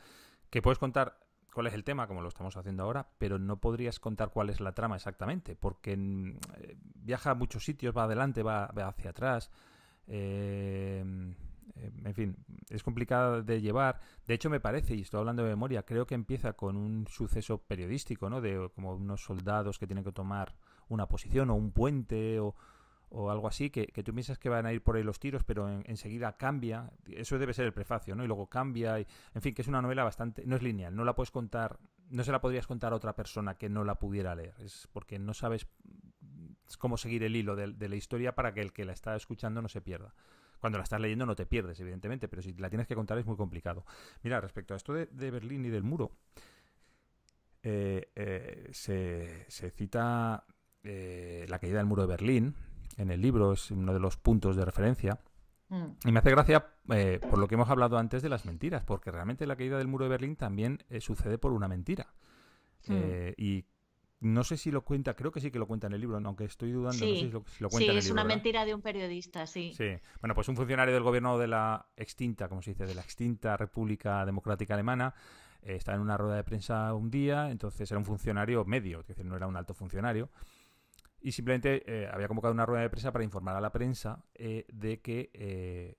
S1: que puedes contar cuál es el tema, como lo estamos haciendo ahora, pero no podrías contar cuál es la trama exactamente, porque viaja a muchos sitios, va adelante, va hacia atrás. eh, en fin, es complicada de llevar. De hecho, me parece, y estoy hablando de memoria, creo que empieza con un suceso periodístico, ¿no? De como unos soldados que tienen que tomar una posición o un puente o algo así, que tú piensas que van a ir por ahí los tiros, pero enseguida cambia. Eso debe ser el prefacio, ¿no? Y luego cambia. En fin, que es una novela bastante. No es lineal, no la puedes contar. No se la podrías contar a otra persona que no la pudiera leer. Es porque no sabes cómo seguir el hilo de la historia para que el que la está escuchando no se pierda. Cuando la estás leyendo no te pierdes, evidentemente, pero si la tienes que contar es muy complicado. Mira, respecto a esto de Berlín y del muro, se cita la caída del muro de Berlín en el libro, es uno de los puntos de referencia.
S2: mm,
S1: Y me hace gracia por lo que hemos hablado antes de las mentiras, porque realmente la caída del muro de Berlín también sucede por una mentira.
S2: mm.
S1: Y no sé si lo cuenta, creo que sí que lo cuenta en el libro, aunque estoy dudando, no sé
S2: Sí,
S1: si lo cuenta
S2: sí,
S1: en el
S2: es
S1: libro,
S2: una
S1: ¿verdad?
S2: mentira de un periodista, sí.
S1: Sí. Bueno, pues un funcionario del gobierno de la extinta, como se dice, de la extinta República Democrática Alemana, estaba en una rueda de prensa un día, entonces era un funcionario medio, es decir, no era un alto funcionario, y simplemente había convocado una rueda de prensa para informar a la prensa de que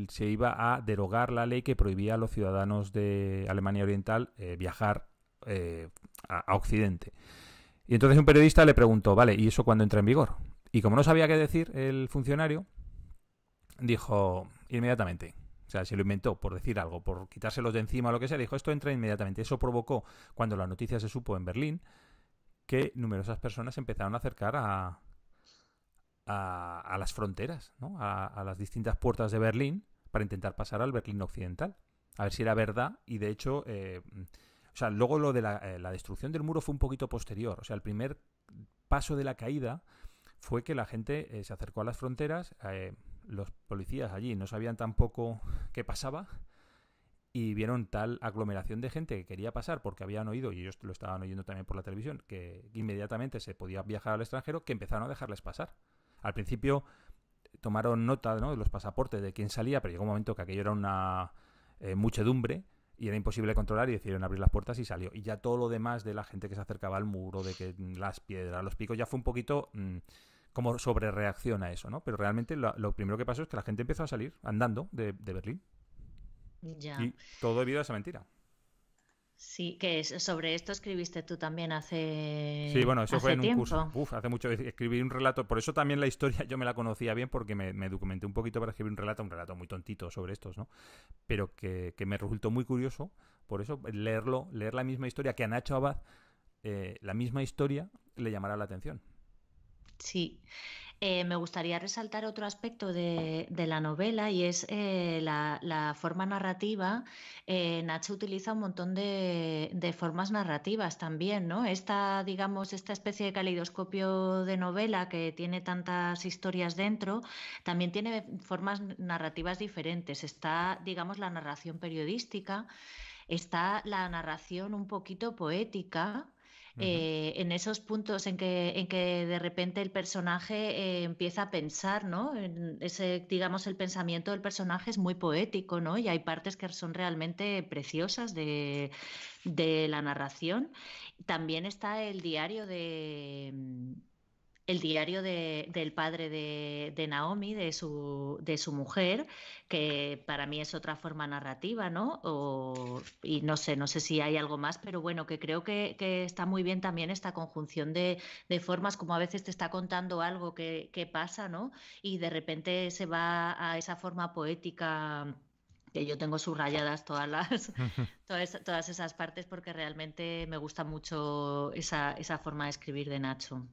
S1: se iba a derogar la ley que prohibía a los ciudadanos de Alemania Oriental viajar a Occidente. Y entonces un periodista le preguntó, vale, ¿y eso cuándo entra en vigor? Y como no sabía qué decir el funcionario, dijo inmediatamente. O sea, se lo inventó por decir algo, por quitárselos de encima o lo que sea. Dijo, esto entra inmediatamente. Eso provocó, cuando la noticia se supo en Berlín, que numerosas personas empezaron a acercar a las fronteras, ¿no? A las distintas puertas de Berlín para intentar pasar al Berlín occidental. A ver si era verdad. Y de hecho, o sea, luego lo de la destrucción del muro fue un poquito posterior. O sea, el primer paso de la caída fue que la gente se acercó a las fronteras, los policías allí no sabían tampoco qué pasaba y vieron tal aglomeración de gente que quería pasar porque habían oído, y ellos lo estaban oyendo también por la televisión, que inmediatamente se podía viajar al extranjero, que empezaron a dejarles pasar. Al principio tomaron nota, ¿no?, de los pasaportes de quién salía, pero llegó un momento que aquello era una muchedumbre y era imposible controlar y decidieron abrir las puertas y salió. Y ya todo lo demás de la gente que se acercaba al muro, de que las piedras, los picos, ya fue un poquito como sobre reacción a eso, ¿no? Pero realmente lo primero que pasó es que la gente empezó a salir andando de Berlín.
S2: Ya.
S1: Y todo debido a esa mentira.
S2: Sí, sobre esto escribiste tú también
S1: Sí, bueno, eso fue
S2: hace
S1: en un curso.
S2: tiempo.
S1: Uf, hace mucho escribí un relato. Por eso también la historia yo me la conocía bien porque me documenté un poquito para escribir un relato muy tontito sobre estos, ¿no? Pero que me resultó muy curioso. Por eso leer la misma historia que a Nacho Abad, la misma historia le llamará la atención.
S2: Sí. Me gustaría resaltar otro aspecto de la novela y es la forma narrativa. Nacho utiliza un montón de formas narrativas también, ¿no? Digamos, esta especie de caleidoscopio de novela que tiene tantas historias dentro, también tiene formas narrativas diferentes. Está, digamos, la narración periodística, está la narración un poquito poética.
S1: Ujú.
S2: En esos puntos en que de repente el personaje empieza a pensar, ¿no? Ese, digamos, el pensamiento del personaje es muy poético, ¿no? Y hay partes que son realmente preciosas de la narración. También está el diario del padre de Naomi, de su mujer, que para mí es otra forma narrativa, ¿no? Y no sé si hay algo más, pero bueno, que creo que está muy bien también esta conjunción de formas, como a veces te está contando algo que pasa, ¿no? Y de repente se va a esa forma poética, que yo tengo subrayadas todas esas partes porque realmente me gusta mucho esa forma de escribir de Nacho.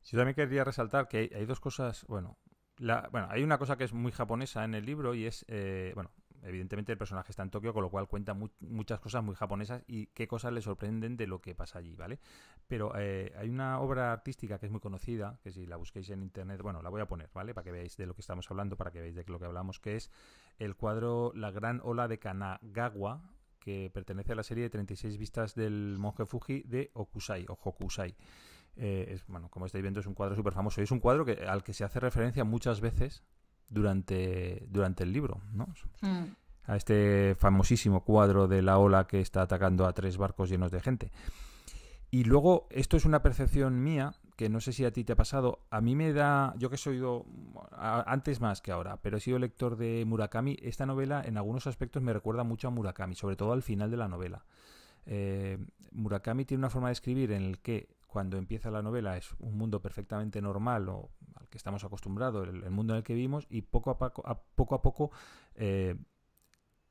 S1: Yo también quería resaltar que hay dos cosas, bueno, bueno, hay una cosa que es muy japonesa en el libro y es, bueno, evidentemente el personaje está en Tokio, con lo cual cuenta muchas cosas muy japonesas y qué cosas le sorprenden de lo que pasa allí, ¿vale? Pero hay una obra artística que es muy conocida, que si la busquéis en internet, bueno, la voy a poner, ¿vale? Para que veáis de lo que estamos hablando, para que veáis de lo que hablamos, que es el cuadro La Gran Ola de Kanagawa, que pertenece a la serie de 36 vistas del monje Fuji de Okusai, o Hokusai. Bueno, como estáis viendo, es un cuadro súper famoso. Y es un cuadro al que se hace referencia muchas veces durante el libro, ¿no?
S2: Mm.
S1: A este famosísimo cuadro de la ola que está atacando a 3 barcos llenos de gente. Y luego, esto es una percepción mía, que no sé si a ti te ha pasado. A mí me da, yo que soy antes más que ahora, pero he sido lector de Murakami. Esta novela en algunos aspectos me recuerda mucho a Murakami, sobre todo al final de la novela. Murakami tiene una forma de escribir en el que cuando empieza la novela es un mundo perfectamente normal o al que estamos acostumbrados, el mundo en el que vivimos, y poco a poco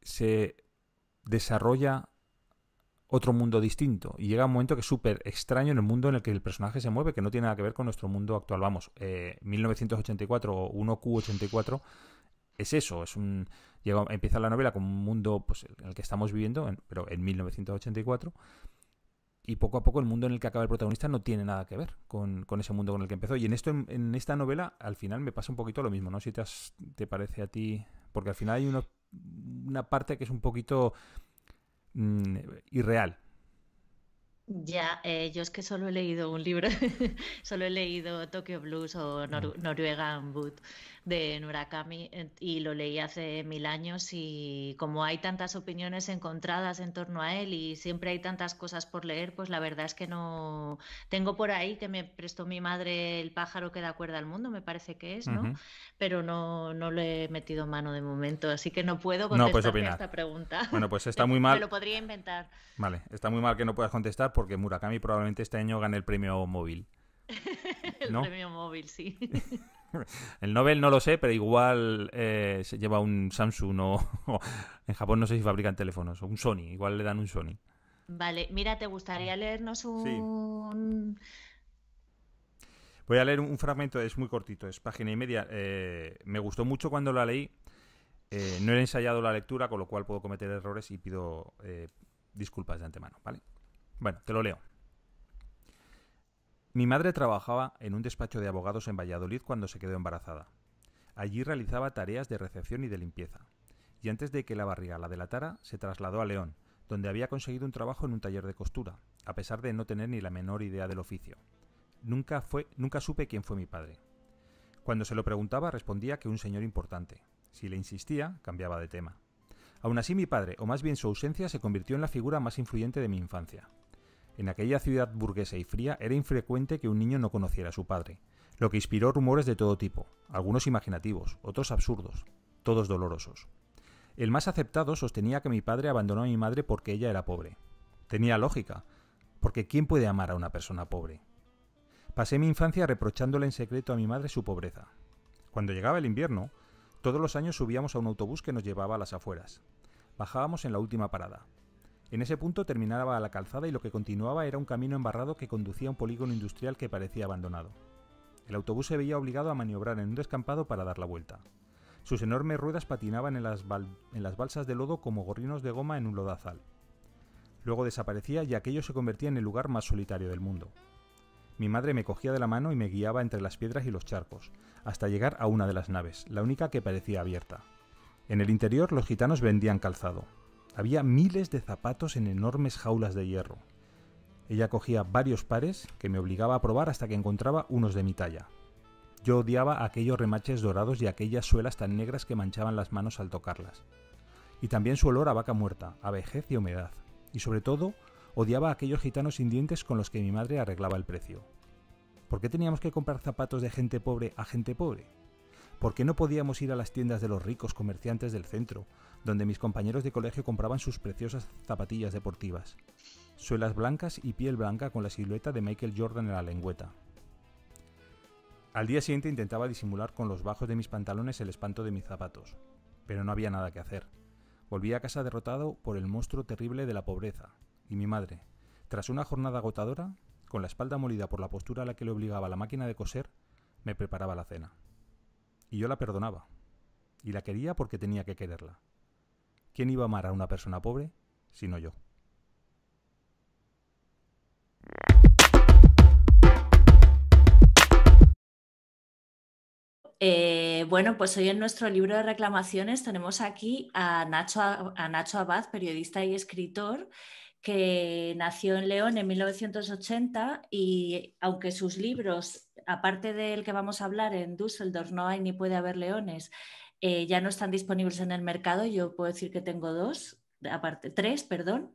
S1: se desarrolla otro mundo distinto y llega un momento que es súper extraño en el mundo en el que el personaje se mueve, que no tiene nada que ver con nuestro mundo actual. Vamos, 1984 o 1Q84 es eso, empieza la novela con un mundo pues, en el que estamos viviendo, pero en 1984, y poco a poco el mundo en el que acaba el protagonista no tiene nada que ver con ese mundo con el que empezó. Y en esta novela al final me pasa un poquito lo mismo, ¿no? Si te parece a ti, porque al final hay una parte que es un poquito irreal.
S2: Ya, yo es que solo he leído un libro, solo he leído Tokyo Blues o Norwegian Wood de Murakami y lo leí hace 1000 años y como hay tantas opiniones encontradas en torno a él y siempre hay tantas cosas por leer, pues la verdad es que no... Tengo por ahí que me prestó mi madre El pájaro que da cuerda al mundo, me parece que es, ¿no?
S1: Ujú.
S2: Pero no le he metido mano de momento, así que no puedo
S1: No puedes
S2: contestarte a
S1: opinar.
S2: esta pregunta.
S1: Bueno, pues está muy mal.
S2: Me lo podría inventar.
S1: Vale, está muy mal que no puedas contestar porque Murakami probablemente este año gane el premio móvil,
S2: El
S1: ¿no?
S2: premio móvil, sí.
S1: El Nobel no lo sé, pero igual se lleva un Samsung o en Japón no sé si fabrican teléfonos, o un Sony, igual le dan un Sony.
S2: Vale, mira, ¿te gustaría leernos
S1: Sí.
S2: un...
S1: Voy a leer un fragmento, es muy cortito, es página y media. Me gustó mucho cuando la leí. No he ensayado la lectura, con lo cual puedo cometer errores y pido disculpas de antemano, ¿vale? Bueno, te lo leo. Mi madre trabajaba en un despacho de abogados en Valladolid cuando se quedó embarazada. Allí realizaba tareas de recepción y de limpieza. Y antes de que la barriga la delatara, se trasladó a León, donde había conseguido un trabajo en un taller de costura, a pesar de no tener ni la menor idea del oficio. Nunca supe quién fue mi padre. Cuando se lo preguntaba, respondía que un señor importante. Si le insistía, cambiaba de tema. Aún así, mi padre, o más bien su ausencia, se convirtió en la figura más influyente de mi infancia. En aquella ciudad burguesa y fría era infrecuente que un niño no conociera a su padre, lo que inspiró rumores de todo tipo, algunos imaginativos, otros absurdos, todos dolorosos. El más aceptado sostenía que mi padre abandonó a mi madre porque ella era pobre. Tenía lógica, porque ¿quién puede amar a una persona pobre? Pasé mi infancia reprochándole en secreto a mi madre su pobreza. Cuando llegaba el invierno, todos los años subíamos a un autobús que nos llevaba a las afueras. Bajábamos en la última parada. En ese punto terminaba la calzada y lo que continuaba era un camino embarrado que conducía a un polígono industrial que parecía abandonado. El autobús se veía obligado a maniobrar en un descampado para dar la vuelta. Sus enormes ruedas patinaban en las balsas de lodo como gorrinos de goma en un lodazal. Luego desaparecía y aquello se convertía en el lugar más solitario del mundo. Mi madre me cogía de la mano y me guiaba entre las piedras y los charcos, hasta llegar a una de las naves, la única que parecía abierta. En el interior los gitanos vendían calzado. Había miles de zapatos en enormes jaulas de hierro. Ella cogía varios pares que me obligaba a probar hasta que encontraba unos de mi talla. Yo odiaba aquellos remaches dorados y aquellas suelas tan negras que manchaban las manos al tocarlas. Y también su olor a vaca muerta, a vejez y humedad. Y sobre todo, odiaba a aquellos gitanos sin dientes con los que mi madre arreglaba el precio. ¿Por qué teníamos que comprar zapatos de gente pobre a gente pobre? ¿Por qué no podíamos ir a las tiendas de los ricos comerciantes del centro, donde mis compañeros de colegio compraban sus preciosas zapatillas deportivas? Suelas blancas y piel blanca con la silueta de Michael Jordan en la lengüeta. Al día siguiente intentaba disimular con los bajos de mis pantalones el espanto de mis zapatos, pero no había nada que hacer. Volví a casa derrotado por el monstruo terrible de la pobreza, y mi madre, tras una jornada agotadora, con la espalda molida por la postura a la que le obligaba la máquina de coser, me preparaba la cena. Y yo la perdonaba, y la quería porque tenía que quererla. ¿Quién iba a amar a una persona pobre sino yo?
S2: Bueno, pues hoy en nuestro libro de reclamaciones tenemos aquí a Nacho Abad, periodista y escritor, que nació en León en 1980 y aunque sus libros, aparte del que vamos a hablar en Düsseldorf, No hay ni puede haber leones, ya no están disponibles en el mercado, yo puedo decir que tengo tres, perdón.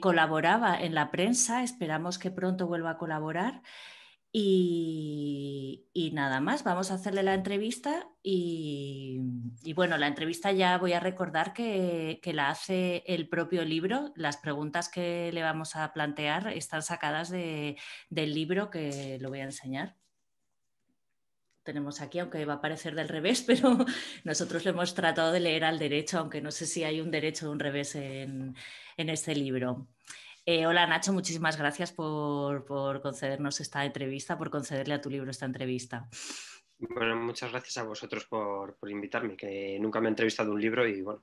S2: Colaboraba en la prensa, esperamos que pronto vuelva a colaborar. Y nada más, vamos a hacerle la entrevista y bueno, la entrevista ya voy a recordar que la hace el propio libro. Las preguntas que le vamos a plantear están sacadas del libro que lo voy a enseñar. Tenemos aquí, aunque va a parecer del revés, pero nosotros lo hemos tratado de leer al derecho, aunque no sé si hay un derecho o un revés en este libro. Hola Nacho, muchísimas gracias por concedernos esta entrevista, por concederle a tu libro esta entrevista.
S3: Bueno, muchas gracias a vosotros por invitarme, que nunca me he entrevistado un libro y bueno,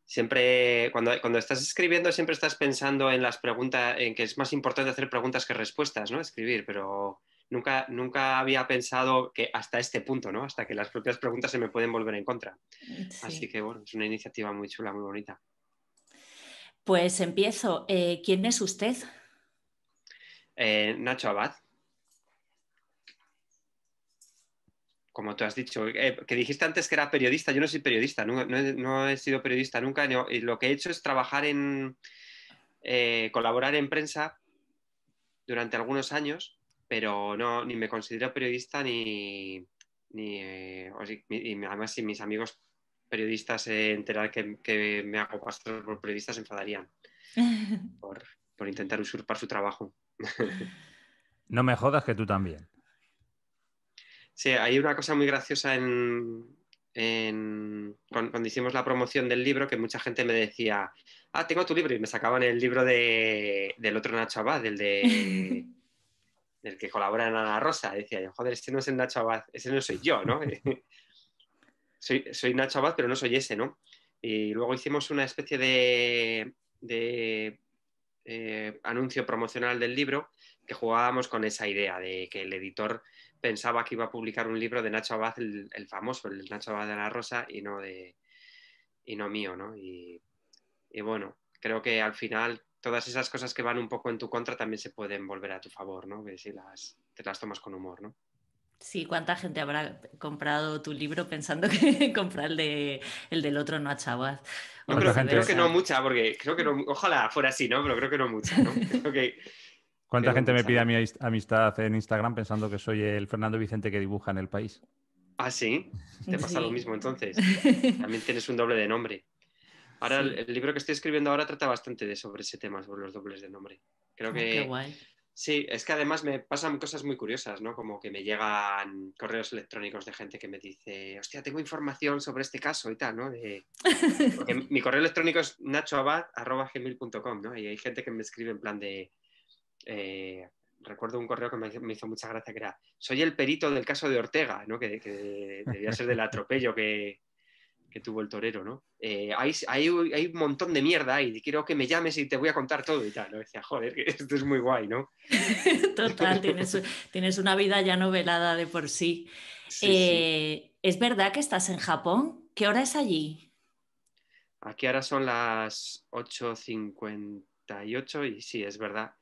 S3: siempre cuando estás escribiendo siempre estás pensando en las preguntas, en que es más importante hacer preguntas que respuestas, ¿no? Escribir, pero nunca había pensado que hasta este punto, ¿no? Hasta que las propias preguntas se me pueden volver en contra. Sí. Así que bueno, es una iniciativa muy chula, muy bonita.
S2: Pues empiezo. ¿Quién es usted?
S3: Nacho Abad. Como tú has dicho, que dijiste antes que era periodista, yo no soy periodista, no he sido periodista nunca, y lo que he hecho es trabajar colaborar en prensa durante algunos años, pero ni me considero periodista y además si mis amigos periodistas se enteran que me hago pasar por periodista se enfadarían por intentar usurpar su trabajo.
S1: No me jodas que tú también.
S3: Sí, hay una cosa muy graciosa cuando hicimos la promoción del libro, que mucha gente me decía, tengo tu libro, y me sacaban el libro del otro Nacho Abad, del que colabora en Ana Rosa. Decía yo, joder, este no es el Nacho Abad, ese no soy yo, ¿no? soy Nacho Abad, pero no soy ese, ¿no? Y luego hicimos una especie de anuncio promocional del libro que jugábamos con esa idea de que el editor pensaba que iba a publicar un libro de Nacho Abad, el famoso, el Nacho Abad de Ana Rosa, y no mío, ¿no? Y bueno, creo que al final todas esas cosas que van un poco en tu contra también se pueden volver a tu favor, ¿no? Que si te las tomas con humor, ¿no?
S2: Sí, ¿cuánta gente habrá comprado tu libro pensando que comprar el del otro Nacho Abad?
S3: No, creo que no mucha, porque creo que no, ojalá fuera así, ¿no? Pero creo que no mucha, ¿no?
S1: ¿Cuánta gente me pide a mi amistad en Instagram pensando que soy el Fernando Vicente que dibuja en El País?
S3: Ah, sí, te pasa lo mismo entonces. También tienes un doble de nombre. Ahora, sí. El libro que estoy escribiendo ahora trata bastante sobre ese tema, sobre los dobles de nombre. Creo que...
S2: Qué guay.
S3: Sí, es que además me pasan cosas muy curiosas, ¿no? Como que me llegan correos electrónicos de gente que me dice, hostia, tengo información sobre este caso y tal, ¿no? Porque mi correo electrónico es nachoabad@gmail.com, ¿no? Y hay gente que me escribe en plan de... recuerdo un correo que me hizo mucha gracia, que era, soy el perito del caso de Ortega, ¿no? Que debía ser del atropello que tuvo el torero, ¿no? Hay un montón de mierda y quiero que me llames y te voy a contar todo y tal, ¿no? Decía, joder, que esto es muy guay, ¿no?
S2: Total, tienes una vida ya novelada de por sí. Sí. ¿Es verdad que estás en Japón? ¿Qué hora es allí?
S3: Aquí ahora son las 8:50 38 y sí, es verdad.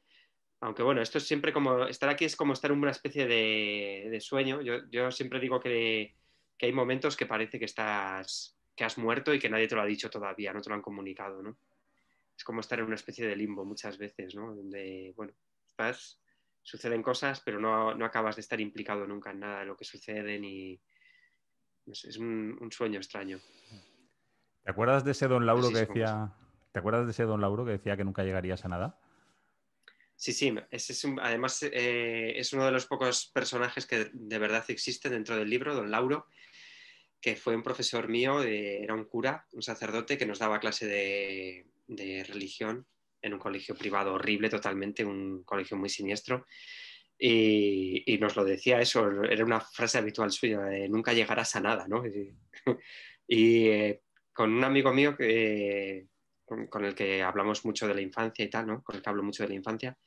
S3: Aunque bueno, esto es siempre como, estar aquí es como estar en una especie de sueño. Yo siempre digo que hay momentos que parece que has muerto y que nadie te lo ha dicho todavía, no te lo han comunicado, ¿no? Es como estar en una especie de limbo muchas veces, ¿no? Donde, bueno, suceden cosas, pero no acabas de estar implicado nunca en nada de lo que sucede ni... No sé, es un sueño extraño.
S1: ¿Te acuerdas de ese don
S3: No
S1: Lauro
S3: sé
S1: que
S3: si como...
S1: decía... ¿Te acuerdas de ese don Lauro que decía que nunca llegarías a nada?
S3: Sí, sí, además es uno de los pocos personajes que de verdad existen dentro del libro, don Lauro, que fue un profesor mío, era un cura, un sacerdote que nos daba clase de religión en un colegio privado horrible totalmente, un colegio muy siniestro, y nos lo decía eso, era una frase habitual suya, de nunca llegarás a nada, ¿no? Y con un amigo mío con el que hablamos mucho de la infancia y tal, ¿no? Con el que hablo mucho de la infancia,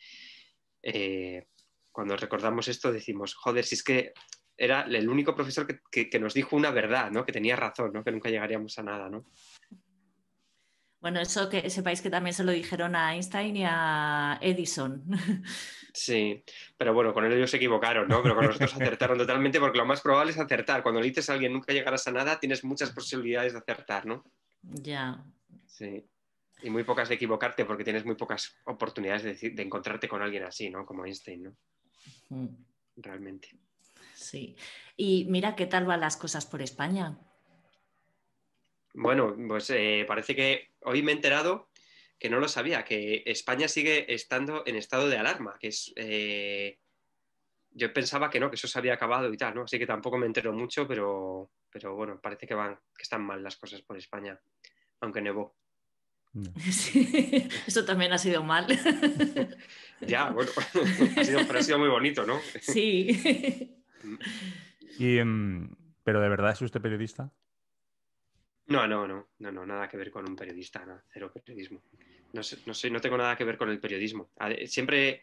S3: eh, cuando recordamos esto decimos, joder, si es que era el único profesor que nos dijo una verdad, ¿no? Que tenía razón, ¿no? Que nunca llegaríamos a nada, ¿no?
S2: Bueno, eso que sepáis que también se lo dijeron a Einstein y a Edison.
S3: Sí, pero bueno, con ellos se equivocaron, ¿no? Pero con nosotros acertaron totalmente porque lo más probable es acertar. Cuando le dices a alguien nunca llegarás a nada, tienes muchas posibilidades de acertar, ¿no?
S2: Ya.
S3: Sí. Y muy pocas de equivocarte porque tienes muy pocas oportunidades de encontrarte con alguien así, ¿no? Como Einstein, ¿no?
S2: Mm,
S3: Realmente.
S2: sí. Y mira qué tal van las cosas por España.
S3: Bueno, pues parece que hoy me he enterado que no lo sabía, que España sigue estando en estado de alarma, que es... yo pensaba que no, que eso se había acabado y tal, ¿no? Así que tampoco me entero mucho, pero bueno, parece que están mal las cosas por España, aunque nevó.
S1: No.
S2: Sí, eso también ha sido mal.
S3: Ya, bueno, pero ha sido muy bonito, ¿no?
S2: Sí.
S1: Y, ¿pero de verdad es usted periodista?
S3: No, nada que ver con un periodista, no, cero periodismo. No tengo nada que ver con el periodismo. Siempre,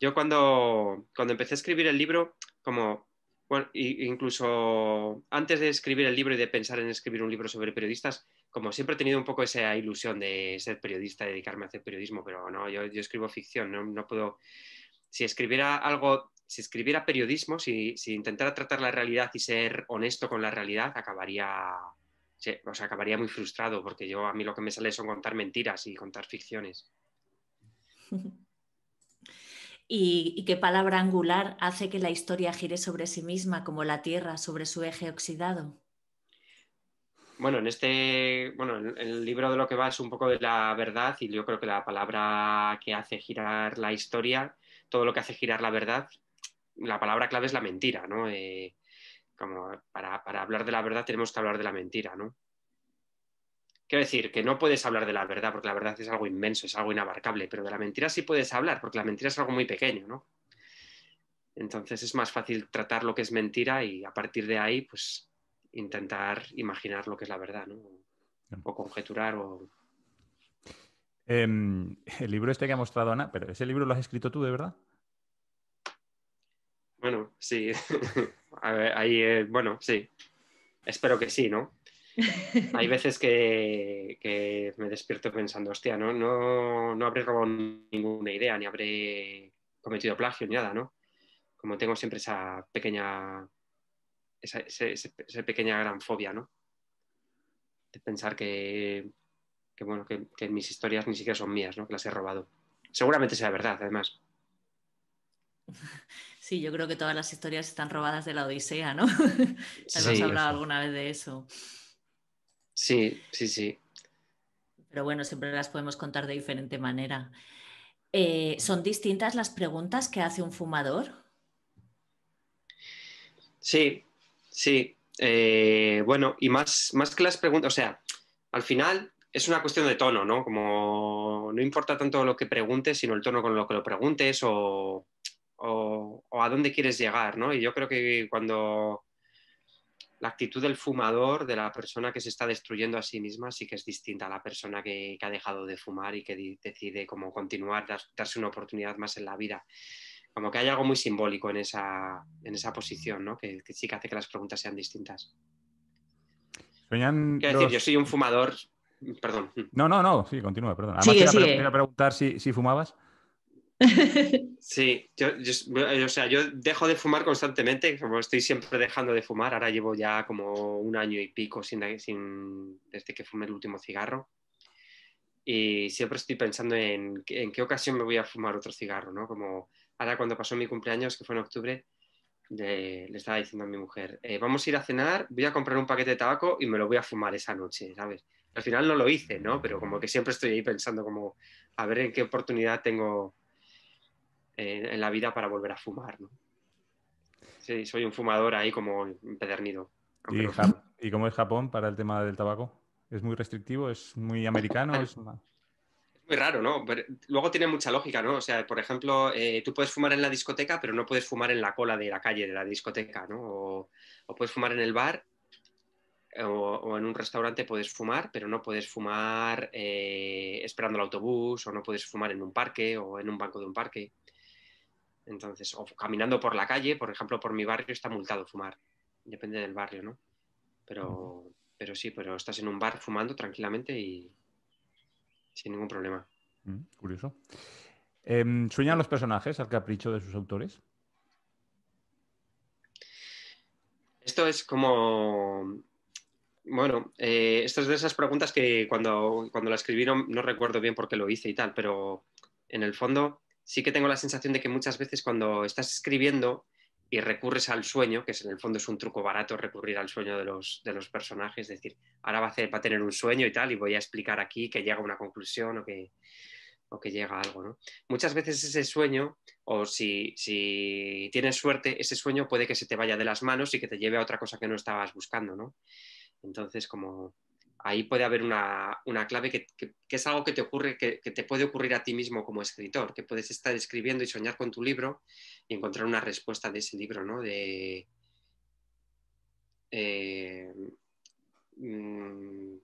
S3: yo cuando empecé a escribir el libro, como, bueno, incluso antes de escribir el libro y de pensar en escribir un libro sobre periodistas, como siempre he tenido un poco esa ilusión de ser periodista y dedicarme a hacer periodismo, pero no, yo escribo ficción, no puedo, si escribiera algo, si escribiera periodismo, si intentara tratar la realidad y ser honesto con la realidad, sí, o sea, acabaría muy frustrado, porque a mí lo que me sale son contar mentiras y contar ficciones.
S2: ¿Y qué palabra angular hace que la historia gire sobre sí misma como la Tierra sobre su eje oxidado?
S3: Bueno, en el libro de lo que va es un poco de la verdad y yo creo que la palabra que hace girar la historia, todo lo que hace girar la verdad, la palabra clave es la mentira, ¿no? Como para hablar de la verdad tenemos que hablar de la mentira, ¿no? Quiero decir que no puedes hablar de la verdad porque la verdad es algo inmenso, es algo inabarcable, pero de la mentira sí puedes hablar porque la mentira es algo muy pequeño, ¿no? Entonces es más fácil tratar lo que es mentira y a partir de ahí, pues intentar imaginar lo que es la verdad, ¿no? O conjeturar o...
S1: El libro este que ha mostrado Ana, pero ¿ese libro lo has escrito tú de verdad?
S3: Bueno, sí. A ver, ahí, bueno, sí. Espero que sí, ¿no? Hay veces que me despierto pensando, hostia, no habré robado ninguna idea, ni habré cometido plagio, ni nada, ¿no? Como tengo siempre esa pequeña gran fobia, ¿no? De pensar bueno, que mis historias ni siquiera son mías, ¿no? Que las he robado. Seguramente sea verdad, además.
S2: Sí, yo creo que todas las historias están robadas de la Odisea, ¿no? Hemos
S3: Sí,
S2: hablado alguna vez de eso.
S3: sí, sí, sí.
S2: Pero bueno, siempre las podemos contar de diferente manera. ¿Son distintas las preguntas que hace un fumador?
S3: Sí, sí. Bueno, y más que las preguntas, o sea, al final es una cuestión de tono, ¿no? Como no importa tanto lo que preguntes, sino el tono con lo que lo preguntes o a dónde quieres llegar, ¿no? Y yo creo que cuando la actitud del fumador, de la persona que se está destruyendo a sí misma, sí que es distinta a la persona que ha dejado de fumar y que decide como continuar, darse una oportunidad más en la vida. Como que hay algo muy simbólico en esa posición, ¿no? Que sí que hace que las preguntas sean distintas.
S1: Soñan
S3: Quiero decir, yo
S1: los...
S3: soy un fumador Perdón.
S1: No, sí, continúa, perdón. Además
S2: Sigue,
S1: te iba a
S2: sigue.
S1: preguntar si fumabas.
S3: Sí, o sea, yo dejo de fumar constantemente, como estoy siempre dejando de fumar, ahora llevo ya como un año y pico desde que fumé el último cigarro y siempre estoy pensando en qué ocasión me voy a fumar otro cigarro, ¿no? Como ahora cuando pasó mi cumpleaños, que fue en octubre, le estaba diciendo a mi mujer, vamos a ir a cenar, voy a comprar un paquete de tabaco y me lo voy a fumar esa noche, ¿sabes? Al final no lo hice, ¿no? Pero como que siempre estoy ahí pensando como a ver en qué oportunidad tengo en la vida para volver a fumar, ¿no? Sí, soy un fumador ahí como empedernido, aunque
S1: ¿Y,
S3: no fume.
S1: ¿Y cómo es Japón para el tema del tabaco? ¿Es muy restrictivo? ¿Es muy americano?
S3: Es muy raro, ¿no? Pero luego tiene mucha lógica, ¿no? O sea, por ejemplo, tú puedes fumar en la discoteca, pero no puedes fumar en la cola de la calle de la discoteca, ¿no? O puedes fumar en el bar o en un restaurante puedes fumar, pero no puedes fumar esperando el autobús o no puedes fumar en un parque o en un banco de un parque. Entonces, o caminando por la calle, por ejemplo, por mi barrio está multado fumar. Depende del barrio, ¿no? Pero, pero sí, pero estás en un bar fumando tranquilamente y sin ningún problema.
S1: Curioso. ¿Sueñan los personajes al capricho de sus autores?
S3: Esto es como, bueno, esto es de esas preguntas que cuando la escribí no recuerdo bien por qué lo hice y tal, pero en el fondo sí que tengo la sensación de que muchas veces cuando estás escribiendo y recurres al sueño, que en el fondo es un truco barato recurrir al sueño de los personajes, es decir, ahora va a tener un sueño y tal, y voy a explicar aquí que llega a una conclusión o que llega a algo, ¿no? Muchas veces ese sueño, o si tienes suerte, ese sueño puede que se te vaya de las manos y que te lleve a otra cosa que no estabas buscando, ¿no? Entonces, como ahí puede haber una clave que es algo que te ocurre, que te puede ocurrir a ti mismo como escritor, que puedes estar escribiendo y soñar con tu libro y encontrar una respuesta de ese libro, ¿no? Eh,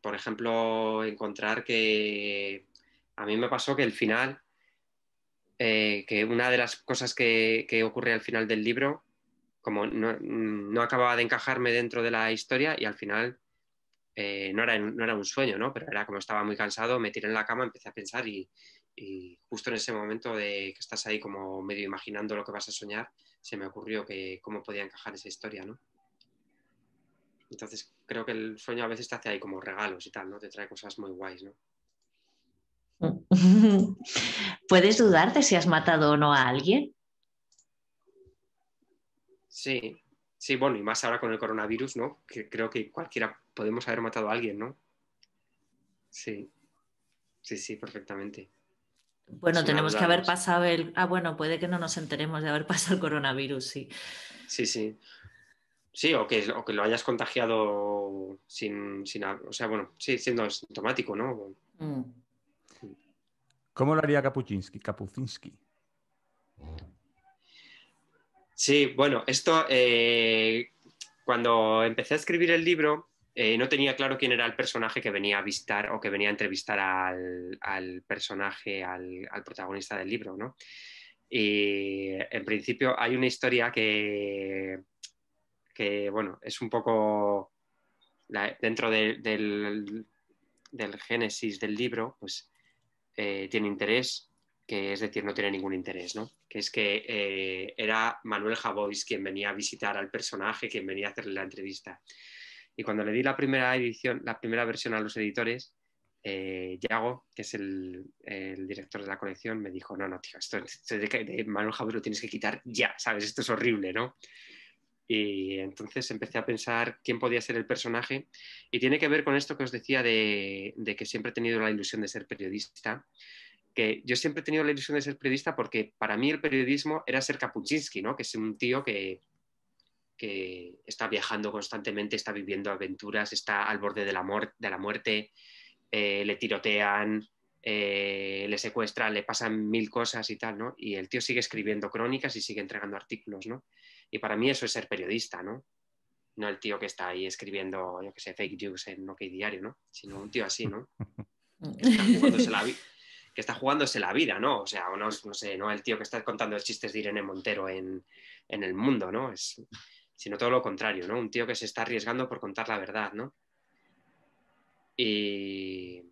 S3: por ejemplo, encontrar que a mí me pasó que el final, que una de las cosas que ocurre al final del libro, como no acababa de encajarme dentro de la historia y al final no era un sueño, ¿no? Pero era como estaba muy cansado, me tiré en la cama, empecé a pensar y justo en ese momento de que estás ahí como medio imaginando lo que vas a soñar, se me ocurrió que cómo podía encajar esa historia, ¿no? Entonces creo que el sueño a veces te hace ahí como regalos y tal, ¿no? Te trae cosas muy guays, ¿no?
S2: ¿Puedes dudar de si has matado o no a alguien?
S3: Sí, sí, bueno, y más ahora con el coronavirus, ¿no? Que creo que cualquiera podemos haber matado a alguien, ¿no? Sí, sí, sí, perfectamente. Es
S2: Bueno,
S3: una
S2: tenemos que
S3: duda
S2: haber
S3: más.
S2: pasado el... Ah, bueno, puede que no nos enteremos de haber pasado el coronavirus, sí.
S3: Sí, sí. Sí, o que lo hayas contagiado o sea, bueno, sí, siendo asintomático, ¿no?
S2: Mm.
S1: ¿Cómo lo haría Kapuczynski?
S3: Sí, bueno, esto, cuando empecé a escribir el libro, no tenía claro quién era el personaje que venía a visitar o que venía a entrevistar al personaje, al protagonista del libro, ¿no? Y en principio hay una historia que bueno, es un poco dentro del génesis del libro, pues tiene interés, que es decir, no tiene ningún interés, ¿no? Que es que era Manuel Javois quien venía a visitar al personaje, quien venía a hacerle la entrevista. Y cuando le di la primera edición, la primera versión a los editores, Yago, que es el director de la colección, me dijo, no, tío, esto de Manuel Javois lo tienes que quitar ya, ¿sabes? Esto es horrible, ¿no? Y entonces empecé a pensar quién podía ser el personaje y tiene que ver con esto que os decía de que siempre he tenido la ilusión de ser periodista, que yo siempre he tenido la ilusión de ser periodista porque para mí el periodismo era ser Kapuczynski, ¿no? Que es un tío que está viajando constantemente, está viviendo aventuras, está al borde de la muerte, le tirotean, le secuestran, le pasan mil cosas y tal, ¿no? Y el tío sigue escribiendo crónicas y sigue entregando artículos, ¿no? Y para mí eso es ser periodista, ¿no? No el tío que está ahí escribiendo, yo qué sé, fake news en OK Diario, ¿no? Sino un tío así, ¿no? Que está jugándose la vida, ¿no? O sea, no sé, no el tío que está contando chistes de Irene Montero en El Mundo, ¿no? Sino todo lo contrario, ¿no? Un tío que se está arriesgando por contar la verdad, ¿no? y,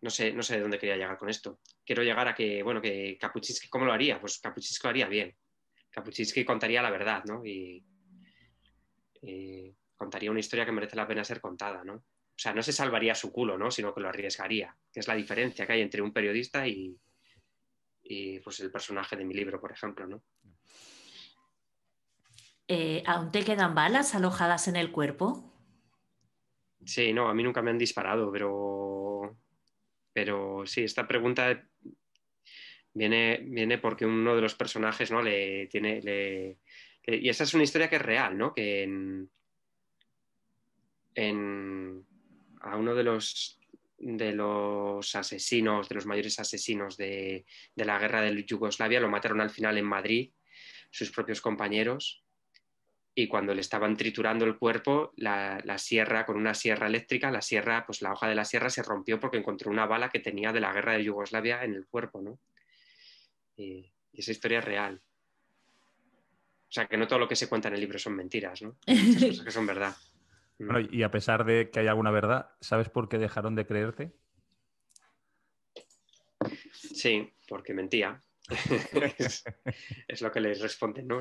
S3: no sé de dónde quería llegar con esto. Quiero llegar a que, bueno, que Kapuczynski, ¿cómo lo haría? Pues Kapuczynski lo haría bien. Kapuczynski contaría la verdad, ¿no? Y contaría una historia que merece la pena ser contada, ¿no? O sea, no se salvaría su culo, ¿no? Sino que lo arriesgaría, que es la diferencia que hay entre un periodista y pues el personaje de mi libro, por ejemplo, ¿no?
S4: ¿Aún te quedan balas alojadas en el cuerpo?
S3: Sí, no, a mí nunca me han disparado, pero sí, esta pregunta viene porque uno de los personajes, ¿no? Y esa es una historia que es real, ¿no? Que a uno de los asesinos, de los mayores asesinos de la guerra de Yugoslavia, lo mataron al final en Madrid, sus propios compañeros, y cuando le estaban triturando el cuerpo, la sierra, con una sierra eléctrica, la sierra, pues la hoja de la sierra se rompió porque encontró una bala que tenía de la guerra de Yugoslavia en el cuerpo, ¿no? Y esa historia es real. O sea, que no todo lo que se cuenta en el libro son mentiras, ¿no? Hay muchas cosas que son verdad.
S1: Bueno, y a pesar de que hay alguna verdad, ¿sabes por qué dejaron de creerte?
S3: Sí, porque mentía. es lo que les responden, ¿no?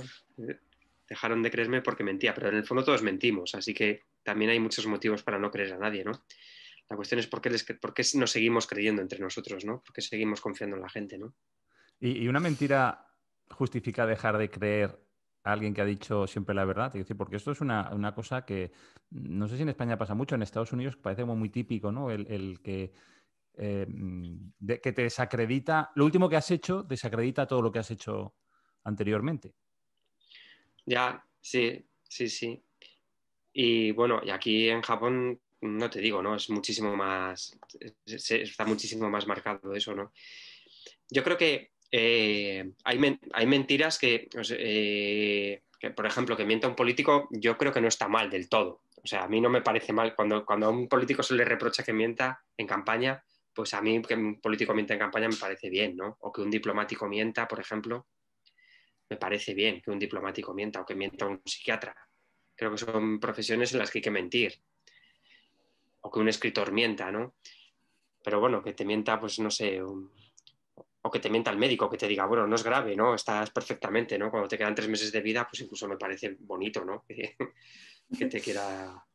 S3: Dejaron de creerme porque mentía, pero en el fondo todos mentimos, así que también hay muchos motivos para no creer a nadie, ¿no? La cuestión es por qué nos seguimos creyendo entre nosotros, ¿no? ¿Por qué seguimos confiando en la gente, ¿no?
S1: ¿Y una mentira justifica dejar de creer a alguien que ha dicho siempre la verdad? Es decir, porque esto es una cosa que no sé si en España pasa mucho, en Estados Unidos parece como muy típico, ¿no? El que, que te desacredita, lo último que has hecho desacredita todo lo que has hecho anteriormente.
S3: Ya, sí, sí, sí. Y bueno, y aquí en Japón, no te digo, ¿no? Es muchísimo más, está muchísimo más marcado eso, ¿no? Yo creo que hay mentiras que, por ejemplo, que mienta un político, yo creo que no está mal del todo. O sea, a mí no me parece mal cuando a un político se le reprocha que mienta en campaña, pues a mí que un político mienta en campaña me parece bien, ¿no? O que un diplomático mienta, por ejemplo, me parece bien que un diplomático mienta o que mienta un psiquiatra. Creo que son profesiones en las que hay que mentir. O que un escritor mienta, ¿no? Pero bueno, que te mienta, pues no sé, o que te mienta el médico, que te diga, bueno, no es grave, ¿no? Estás perfectamente, ¿no? Cuando te quedan 3 meses de vida, pues incluso me parece bonito, ¿no? Que te quiera...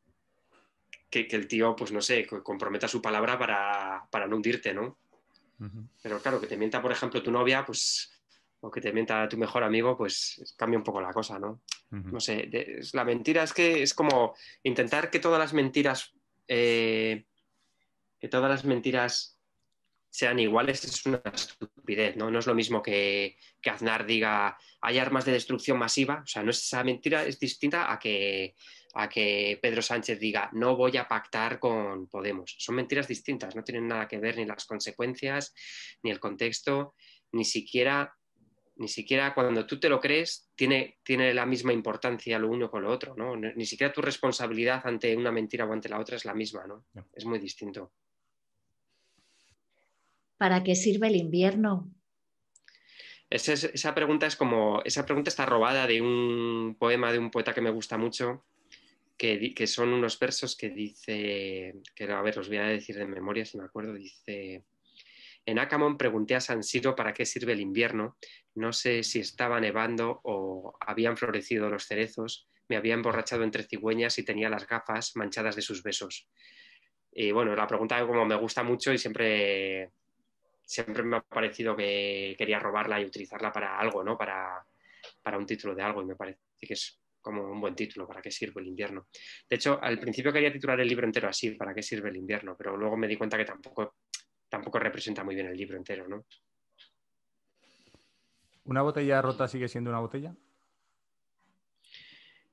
S3: Que el tío, pues no sé, comprometa su palabra para no hundirte, ¿no? Pero claro, que te mienta, por ejemplo, tu novia, pues... O que te mienta tu mejor amigo, pues cambia un poco la cosa, ¿no? No sé, la mentira es que es como intentar que todas las mentiras... que todas las mentiras sean iguales es una estupidez, ¿no? No es lo mismo que Aznar diga hay armas de destrucción masiva, o sea, no es, esa mentira es distinta a que Pedro Sánchez diga no voy a pactar con Podemos. Son mentiras distintas, no tienen nada que ver ni las consecuencias, ni el contexto, ni siquiera cuando tú te lo crees tiene la misma importancia lo uno con lo otro, ¿no? Ni siquiera tu responsabilidad ante una mentira o ante la otra es la misma, ¿no? Es muy distinto.
S2: ¿Para qué sirve el invierno?
S3: Esa pregunta está robada de un poema de un poeta que me gusta mucho, que son unos versos que dice, que a ver, los voy a decir de memoria si me acuerdo, dice: en Acamón pregunté a San Siro para qué sirve el invierno, no sé si estaba nevando o habían florecido los cerezos, me había emborrachado entre cigüeñas y tenía las gafas manchadas de sus besos. Y bueno, la pregunta como me gusta mucho y siempre me ha parecido que quería robarla y utilizarla para algo, ¿no? Para un título de algo, y me parece que es como un buen título, ¿para qué sirve el invierno? De hecho, al principio quería titular el libro entero así, ¿para qué sirve el invierno? Pero luego me di cuenta que tampoco representa muy bien el libro entero, ¿no?
S1: ¿Una botella rota sigue siendo una botella?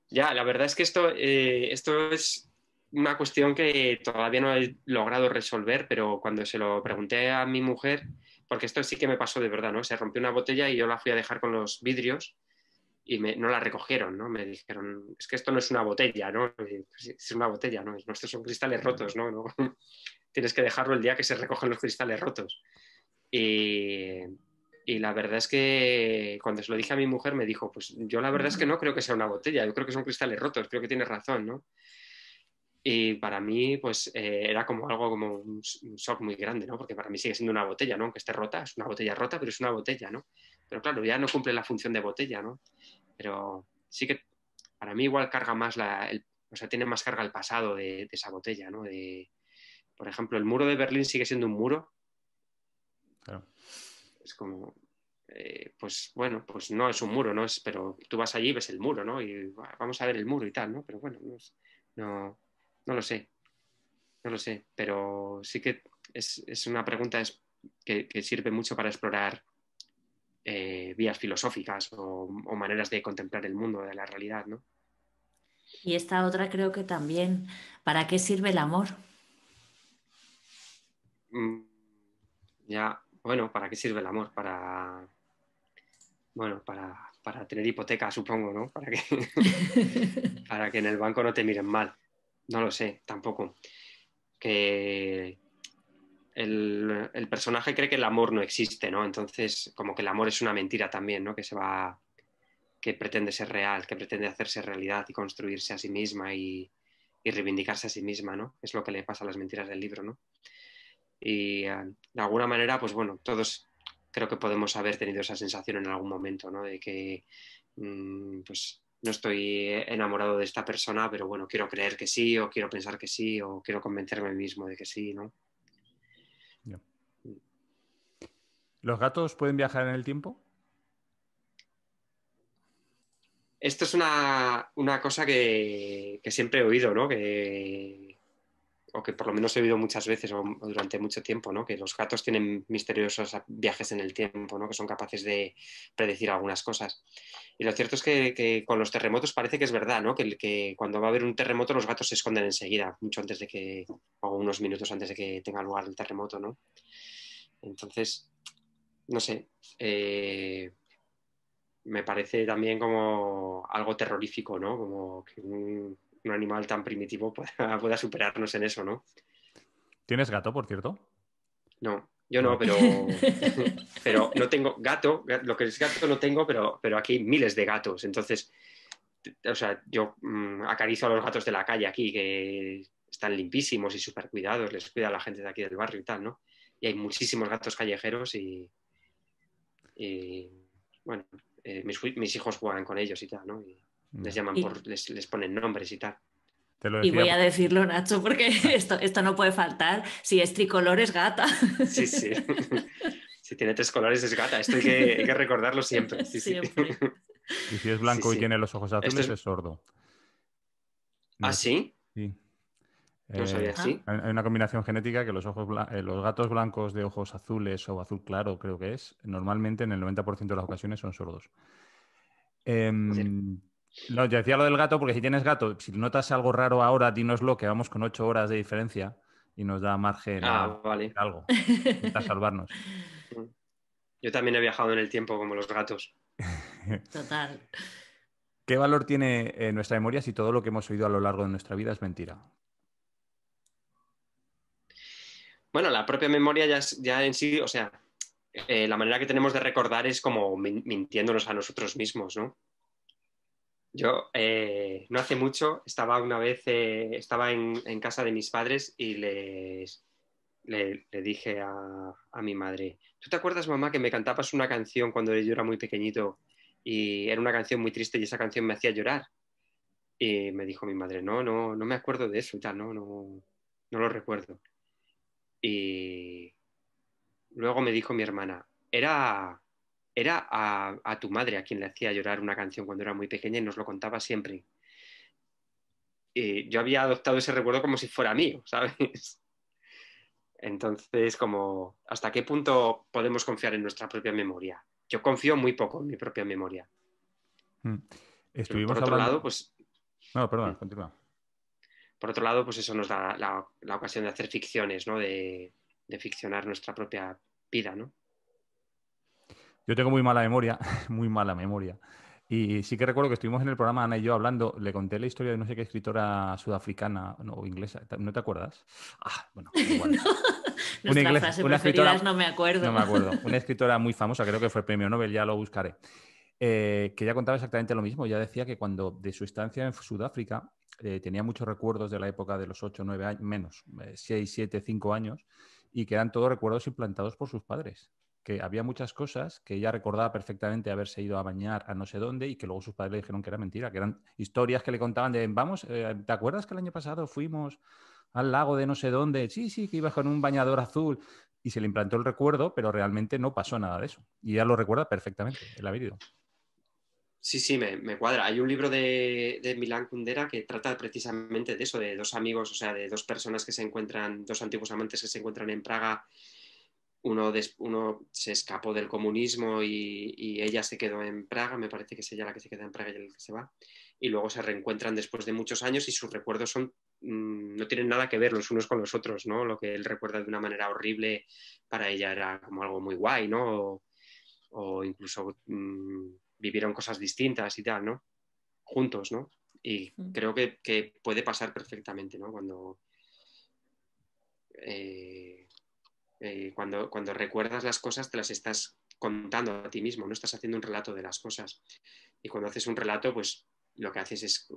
S3: Ya, la verdad es que esto es una cuestión que todavía no he logrado resolver, pero cuando se lo pregunté a mi mujer, porque esto sí que me pasó de verdad, ¿no? Se rompió una botella y yo la fui a dejar con los vidrios y no la recogieron, ¿no? Me dijeron, es que esto no es una botella, ¿no? Es una botella, ¿no? Estos son cristales rotos, ¿no? Tienes que dejarlo el día que se recogen los cristales rotos. Y la verdad es que cuando se lo dije a mi mujer me dijo, pues yo la verdad es que no creo que sea una botella, yo creo que son cristales rotos, creo que tienes razón, ¿no? Y para mí, pues era como algo como un shock muy grande, ¿no? Porque para mí sigue siendo una botella, ¿no? Aunque esté rota, es una botella rota, pero es una botella, ¿no? Pero claro, ya no cumple la función de botella, ¿no? Pero sí que para mí igual carga más o sea, tiene más carga el pasado de esa botella, ¿no? Por ejemplo, el muro de Berlín sigue siendo un muro.
S1: Claro.
S3: Es como, pues bueno, pues no es un muro, ¿no? Pero tú vas allí y ves el muro, ¿no? Y vamos a ver el muro y tal, ¿no? Pero bueno, no, no lo sé. No lo sé, pero sí que es una pregunta que sirve mucho para explorar vías filosóficas o maneras de contemplar el mundo, de la realidad, ¿no?
S4: Y esta otra creo que también. ¿Para qué sirve el amor?
S3: Mm, Ya, bueno, ¿para qué sirve el amor? Bueno, para tener hipoteca, supongo, ¿no? Para que en el banco no te miren mal. No lo sé, tampoco. Que el personaje cree que el amor no existe, ¿no? Entonces, como que el amor es una mentira también, ¿no? Que pretende ser real, que pretende hacerse realidad y construirse a sí misma y reivindicarse a sí misma, ¿no? Es lo que le pasa a las mentiras del libro, ¿no? Y de alguna manera, pues bueno, todos creo que podemos haber tenido esa sensación en algún momento, ¿no? De que, pues, no estoy enamorado de esta persona, pero bueno, quiero creer que sí, o quiero pensar que sí, o quiero convencerme a mí mismo de que sí, ¿no?
S1: Ya. ¿Los gatos pueden viajar en el tiempo?
S3: Esto es una cosa que siempre he oído, ¿no? O que por lo menos he oído muchas veces o durante mucho tiempo, ¿no? Que los gatos tienen misteriosos viajes en el tiempo, ¿no? Que son capaces de predecir algunas cosas. Y lo cierto es que con los terremotos parece que es verdad, ¿no? Que cuando va a haber un terremoto los gatos se esconden enseguida, mucho antes de o unos minutos antes de que tenga lugar el terremoto, ¿no? Entonces, no sé, me parece también como algo terrorífico, ¿no? Como que un animal tan primitivo pueda superarnos en eso, ¿no?
S1: ¿Tienes gato, por cierto?
S3: No, yo no,
S1: No.
S3: pero no tengo gato, lo que es gato no tengo, pero aquí hay miles de gatos. Entonces, o sea, yo acaricio a los gatos de la calle aquí, que están limpísimos y súper cuidados, les cuida a la gente de aquí del barrio y tal, ¿no? Y hay muchísimos gatos callejeros y, bueno, mis hijos juegan con ellos y tal, ¿no? Y les
S1: Ya.
S3: llaman
S4: Y,
S3: les ponen nombres y tal.
S1: Te lo
S4: y
S1: decía
S4: voy a
S1: porque...
S4: decirlo, Nacho, porque
S1: Ah,
S4: esto no puede faltar. Si es tricolor, es gata.
S3: Sí, sí. Si tiene 3 colores es gata. Hay que recordarlo siempre. Sí, sí.
S4: Siempre.
S1: y si es
S3: Sí,
S1: blanco y
S3: sí.
S1: tiene los ojos
S3: Esto
S1: azules,
S3: es...
S1: es sordo.
S3: ¿Ah,
S1: No sé.
S3: sí?
S1: Sí.
S3: No sabía
S4: Ah,
S3: así.
S1: Hay una combinación genética que los gatos blancos de ojos azules o azul claro, creo que es, normalmente en el 90% de las ocasiones son sordos.
S3: Joder.
S1: Em, no, yo decía lo del gato porque si tienes gato, si notas algo raro ahora, dínoslo, que vamos con 8 horas de diferencia y nos da margen a
S3: Ah, vale.
S1: hacer algo. Intenta salvarnos.
S3: Yo también he viajado en el tiempo como los gatos.
S4: total.
S1: ¿Qué valor tiene nuestra memoria si todo lo que hemos oído a lo largo de nuestra vida es mentira?
S3: Bueno, la propia memoria ya en sí, o sea, la manera que tenemos de recordar es como mintiéndonos a nosotros mismos, ¿no? Yo no hace mucho estaba una vez, estaba en casa de mis padres y le dije a mi madre, ¿tú te acuerdas, mamá, que me cantabas una canción cuando yo era muy pequeñito y era una canción muy triste y esa canción me hacía llorar? Y me dijo mi madre, no me acuerdo de eso y tal, no lo recuerdo. Y luego me dijo mi hermana, era a tu madre a quien le hacía llorar una canción cuando era muy pequeña y nos lo contaba siempre. Y yo había adoptado ese recuerdo como si fuera mío, ¿sabes? Entonces, como, ¿hasta qué punto podemos confiar en nuestra propia memoria? Yo confío muy poco en mi propia memoria.
S1: Hmm.
S3: Pero por
S1: Estuvimos
S3: otro lado,
S1: hablando...
S3: pues,
S1: No, perdona, continúa.
S3: por otro lado, pues eso nos da la ocasión de hacer ficciones, ¿no? De ficcionar nuestra propia vida, ¿no?
S1: Yo tengo muy mala memoria, muy mala memoria. Y sí que recuerdo que estuvimos en el programa Ana y yo hablando, le conté la historia de no sé qué escritora sudafricana no, o inglesa, ¿no te acuerdas? Ah, bueno, da igual.
S4: No,
S1: Una
S4: nuestra
S1: inglesa,
S4: frase
S1: una
S4: preferida
S1: escritora,
S4: es no me
S1: no
S4: acuerdo.
S1: me acuerdo, una escritora muy famosa, creo que fue premio Nobel, ya lo buscaré, que ella contaba exactamente lo mismo. Ella decía que cuando de su estancia en Sudáfrica tenía muchos recuerdos de la época de los 8, 9 años, menos, 6, 7, 5 años, y que eran todos recuerdos implantados por sus padres. Que había muchas cosas que ella recordaba perfectamente haberse ido a bañar a no sé dónde y que luego sus padres le dijeron que era mentira, que eran historias que le contaban de, vamos, ¿te acuerdas que el año pasado fuimos al lago de no sé dónde? Sí, sí, que ibas con un bañador azul y se le implantó el recuerdo, pero realmente no pasó nada de eso. Y ella lo recuerda perfectamente, el haber ido.
S3: Sí, sí, me cuadra. Hay un libro de Milán Kundera que trata precisamente de eso, de dos amigos, o sea, de dos personas que se encuentran, dos antiguos amantes que se encuentran en Praga. Uno se escapó del comunismo y ella se quedó en Praga, me parece que es ella la que se queda en Praga y el que se va. Y luego se reencuentran después de muchos años y sus recuerdos no tienen nada que ver los unos con los otros, ¿no? Lo que él recuerda de una manera horrible para ella era como algo muy guay, ¿no? O incluso vivieron cosas distintas y tal, ¿no? Juntos, ¿no? Y creo que puede pasar perfectamente, ¿no? Cuando recuerdas las cosas te las estás contando a ti mismo, no estás haciendo un relato de las cosas. Y cuando haces un relato, pues lo que haces es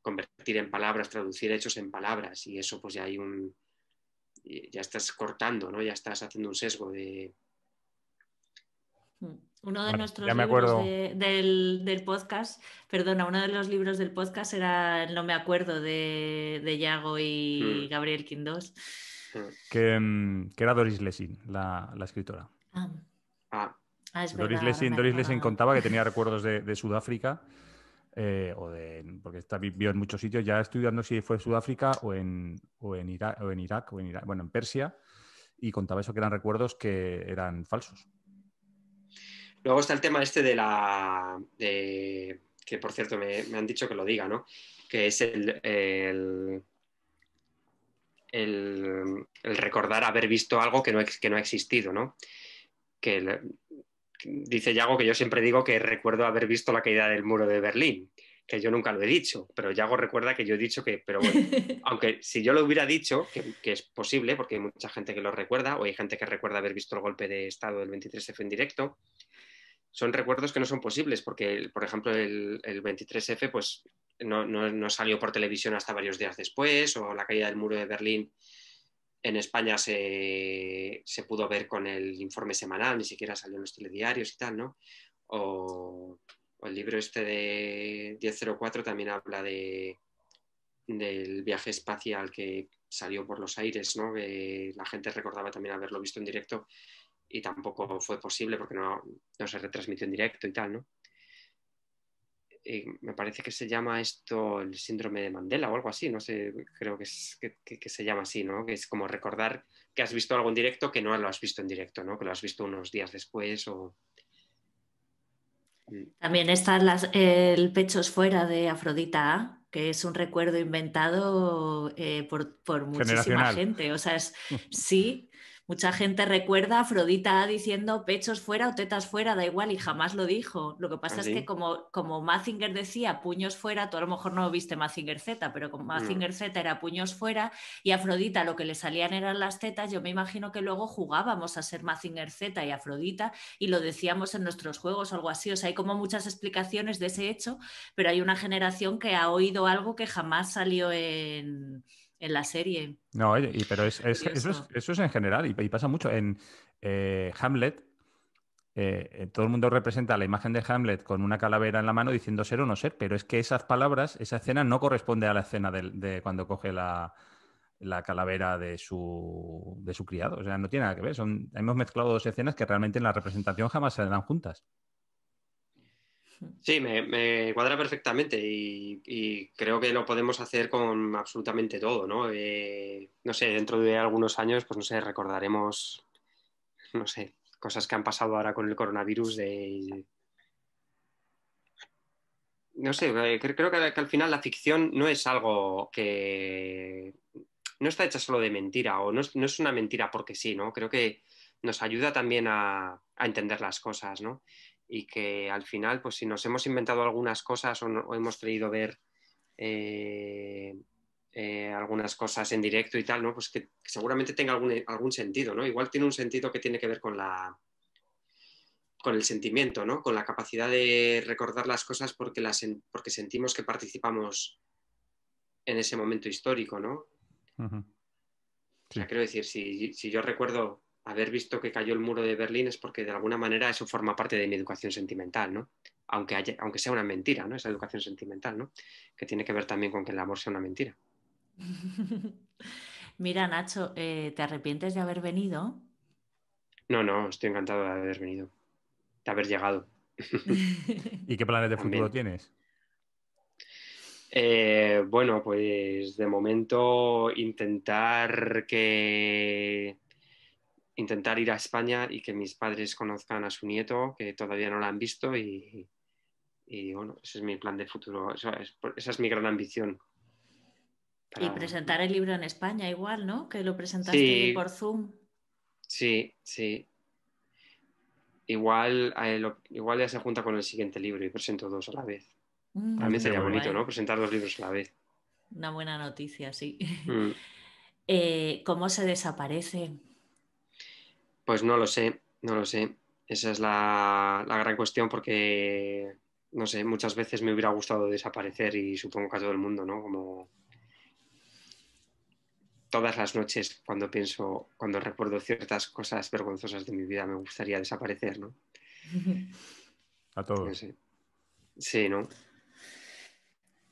S3: convertir en palabras, traducir hechos en palabras, y eso pues ya estás cortando, ¿no? Ya estás haciendo un sesgo de...
S4: Uno de
S1: Vale,
S4: nuestros
S1: ya me
S4: libros
S1: acuerdo.
S4: del podcast, perdona, uno de los libros del podcast era No me acuerdo de Yago y
S3: Mm,
S4: Gabriel Quindós.
S3: mm.
S1: Que era Doris Lessing, la escritora.
S4: Ah,
S3: Ah,
S4: es verdad, ahora me...
S1: Doris Lessing contaba que tenía recuerdos de Sudáfrica, porque vivió en muchos sitios, ya estudiando si fue Sudáfrica o en Irak, bueno, en Persia, y contaba eso que eran recuerdos que eran falsos.
S3: luego está el tema este que por cierto me han dicho que lo diga, ¿no? Que es el recordar haber visto algo que no ha existido, ¿no? Que dice Yago que yo siempre digo que recuerdo haber visto la caída del muro de Berlín, que yo nunca lo he dicho, pero Yago recuerda que yo he dicho que, pero bueno, aunque si yo lo hubiera dicho, que es posible, porque hay mucha gente que lo recuerda, o hay gente que recuerda haber visto el golpe de Estado del 23F en directo, son recuerdos que no son posibles, porque, por ejemplo, el 23F pues, no salió por televisión hasta varios días después, o la caída del muro de Berlín en España se pudo ver con el informe semanal, ni siquiera salió en los telediarios y tal, ¿no? O el libro este de 1004 también habla del viaje espacial que salió por los aires, ¿no? Que la gente recordaba también haberlo visto en directo y tampoco fue posible porque no se retransmitió en directo y tal, ¿no? Me parece que se llama esto el síndrome de Mandela o algo así, no sé, creo que se llama así, ¿no? Que es como recordar que has visto algo en directo que no lo has visto en directo, ¿no? Que lo has visto unos días después o...
S4: También está el Pechos fuera de Afrodita A, que es un recuerdo inventado por muchísima
S1: Generacional.
S4: gente. O sea, sí, mucha gente recuerda a Afrodita A diciendo pechos fuera o tetas fuera, da igual, y jamás lo dijo. Lo que pasa es que
S3: ¿Así?
S4: como Mazinger decía puños fuera, tú a lo mejor no viste Mazinger Z, pero como
S3: No.
S4: Mazinger Z era puños fuera y Afrodita lo que le salían eran las tetas, yo me imagino que luego jugábamos a ser Mazinger Z y Afrodita y lo decíamos en nuestros juegos o algo así. O sea, hay como muchas explicaciones de ese hecho, pero hay una generación que ha oído algo que jamás salió en la serie.
S1: No, oye, pero
S4: Curioso.
S1: eso es en general y pasa mucho. En Hamlet, todo el mundo representa la imagen de Hamlet con una calavera en la mano diciendo ser o no ser, pero es que esas palabras, esa escena no corresponde a la escena de cuando coge la calavera de su criado. O sea, no tiene nada que ver. Hemos mezclado dos escenas que realmente en la representación jamás se dan juntas.
S3: Sí, me cuadra perfectamente y creo que lo podemos hacer con absolutamente todo, ¿no? No sé, dentro de algunos años, pues no sé, recordaremos, no sé, cosas que han pasado ahora con el coronavirus no sé, creo que al final la ficción no es algo que no está hecha solo de mentira o no es una mentira porque sí, ¿no? Creo que nos ayuda también a entender las cosas, ¿no? Y que al final, pues si nos hemos inventado algunas cosas o hemos creído ver eh, algunas cosas en directo y tal, ¿no? Pues que seguramente tenga algún sentido, ¿no? Igual tiene un sentido que tiene que ver con el sentimiento, ¿no? Con la capacidad de recordar las cosas porque sentimos que participamos en ese momento histórico, ¿no?
S1: Ujú.
S3: O sea,
S1: Sí.
S3: quiero decir, si yo recuerdo haber visto que cayó el muro de Berlín es porque de alguna manera eso forma parte de mi educación sentimental, ¿no? Aunque sea una mentira, ¿no? Esa educación sentimental, ¿no? Que tiene que ver también con que el amor sea una mentira.
S4: Mira, Nacho, ¿te arrepientes de haber venido?
S3: No, no, estoy encantado de haber venido, de haber llegado.
S1: ¿Y qué planes de futuro
S3: También.
S1: tienes?
S3: Bueno, pues de momento intentar ir a España y que mis padres conozcan a su nieto, que todavía no la han visto, y bueno, ese es mi plan de futuro. Esa es mi gran ambición.
S4: Y
S3: Para...
S4: presentar el libro en España igual, ¿no? Que lo presentaste
S3: Sí,
S4: por Zoom.
S3: sí, sí. Igual ya se junta con el siguiente libro y presento dos a la vez. También
S1: Estaría
S3: sería
S1: muy bien.
S3: bonito,
S4: Guay.
S3: ¿no? Presentar dos libros a la vez.
S4: Una buena noticia, sí.
S3: Mm,
S4: ¿Cómo se desaparece?
S3: Pues no lo sé, no lo sé. Esa es la gran cuestión porque, no sé, muchas veces me hubiera gustado desaparecer y supongo que a todo el mundo, ¿no? Como todas las noches cuando recuerdo ciertas cosas vergonzosas de mi vida, me gustaría desaparecer, ¿no?
S1: A
S3: No
S1: todos.
S3: sé. Sí, ¿no?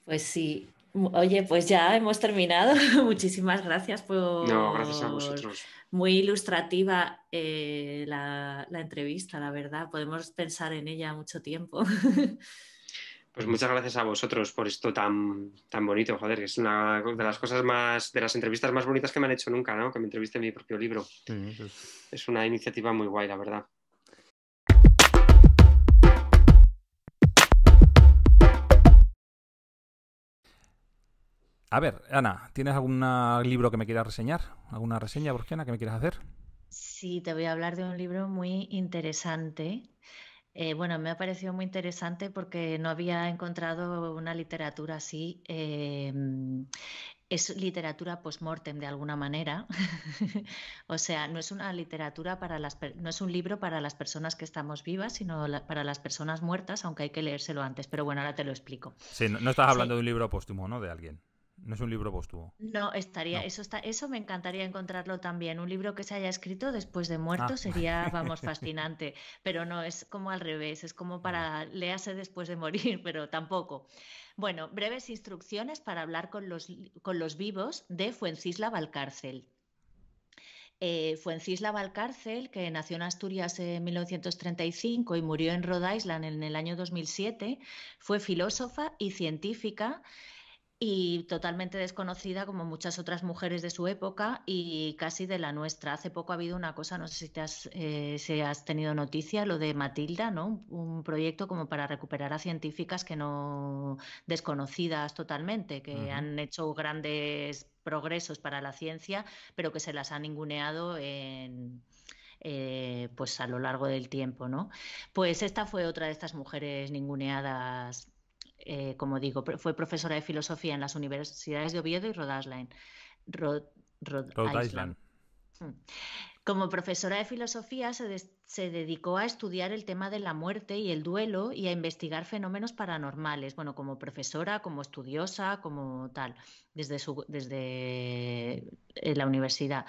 S4: Pues sí. Oye, pues ya hemos terminado. Muchísimas gracias
S3: No, gracias a
S4: por...
S3: vosotros.
S4: Muy ilustrativa la entrevista, la verdad. Podemos pensar en ella mucho tiempo.
S3: Pues muchas gracias a vosotros por esto tan bonito, joder, que es una de las cosas de las entrevistas más bonitas que me han hecho nunca, ¿no? Que me entreviste en mi propio libro.
S1: Sí, eso es.
S3: Es una iniciativa muy guay, la verdad.
S1: A ver, Ana, ¿tienes algún libro que me quieras reseñar? ¿Alguna reseña borgiana que me quieras hacer?
S2: Sí, te voy a hablar de un libro muy interesante. Bueno, me ha parecido muy interesante porque no había encontrado una literatura así. Es literatura post-mortem de alguna manera. O sea, no es una literatura no es un libro para las personas que estamos vivas, sino para las personas muertas, aunque hay que leérselo antes. Pero bueno, ahora te lo explico.
S1: Sí, no estás hablando
S2: Se,
S1: de un libro póstumo, ¿no? De alguien. No es un libro póstumo.
S2: No, estaría,
S1: No.
S2: eso me encantaría encontrarlo también. Un libro que se haya escrito después de muerto
S1: Ah,
S2: sería, vamos, fascinante. Pero no, es como al revés, es como
S1: vale.
S2: para léase después de morir, pero tampoco. Bueno, breves instrucciones para hablar con los vivos de Fuencisla Valcárcel. Fuencisla Valcárcel, que nació en Asturias en 1935 y murió en Rhode Island en el año 2007, fue filósofa y científica y totalmente desconocida como muchas otras mujeres de su época y casi de la nuestra. Hace poco ha habido una cosa, no sé si has tenido noticia, lo de Matilda, ¿no? Un proyecto como para recuperar a científicas que no desconocidas totalmente, que
S1: Ujú.
S2: han hecho grandes progresos para la ciencia, pero que se las han ninguneado pues a lo largo del tiempo, ¿no? Pues esta fue otra de estas mujeres ninguneadas, como digo, fue profesora de filosofía en las universidades de Oviedo y Rhode Island. Rhode, Rhode
S1: Rhode
S2: Island.
S1: Island.
S2: Hmm. Como profesora de filosofía se dedicó a estudiar el tema de la muerte y el duelo y a investigar fenómenos paranormales, bueno, como profesora, como estudiosa, como tal, desde la universidad.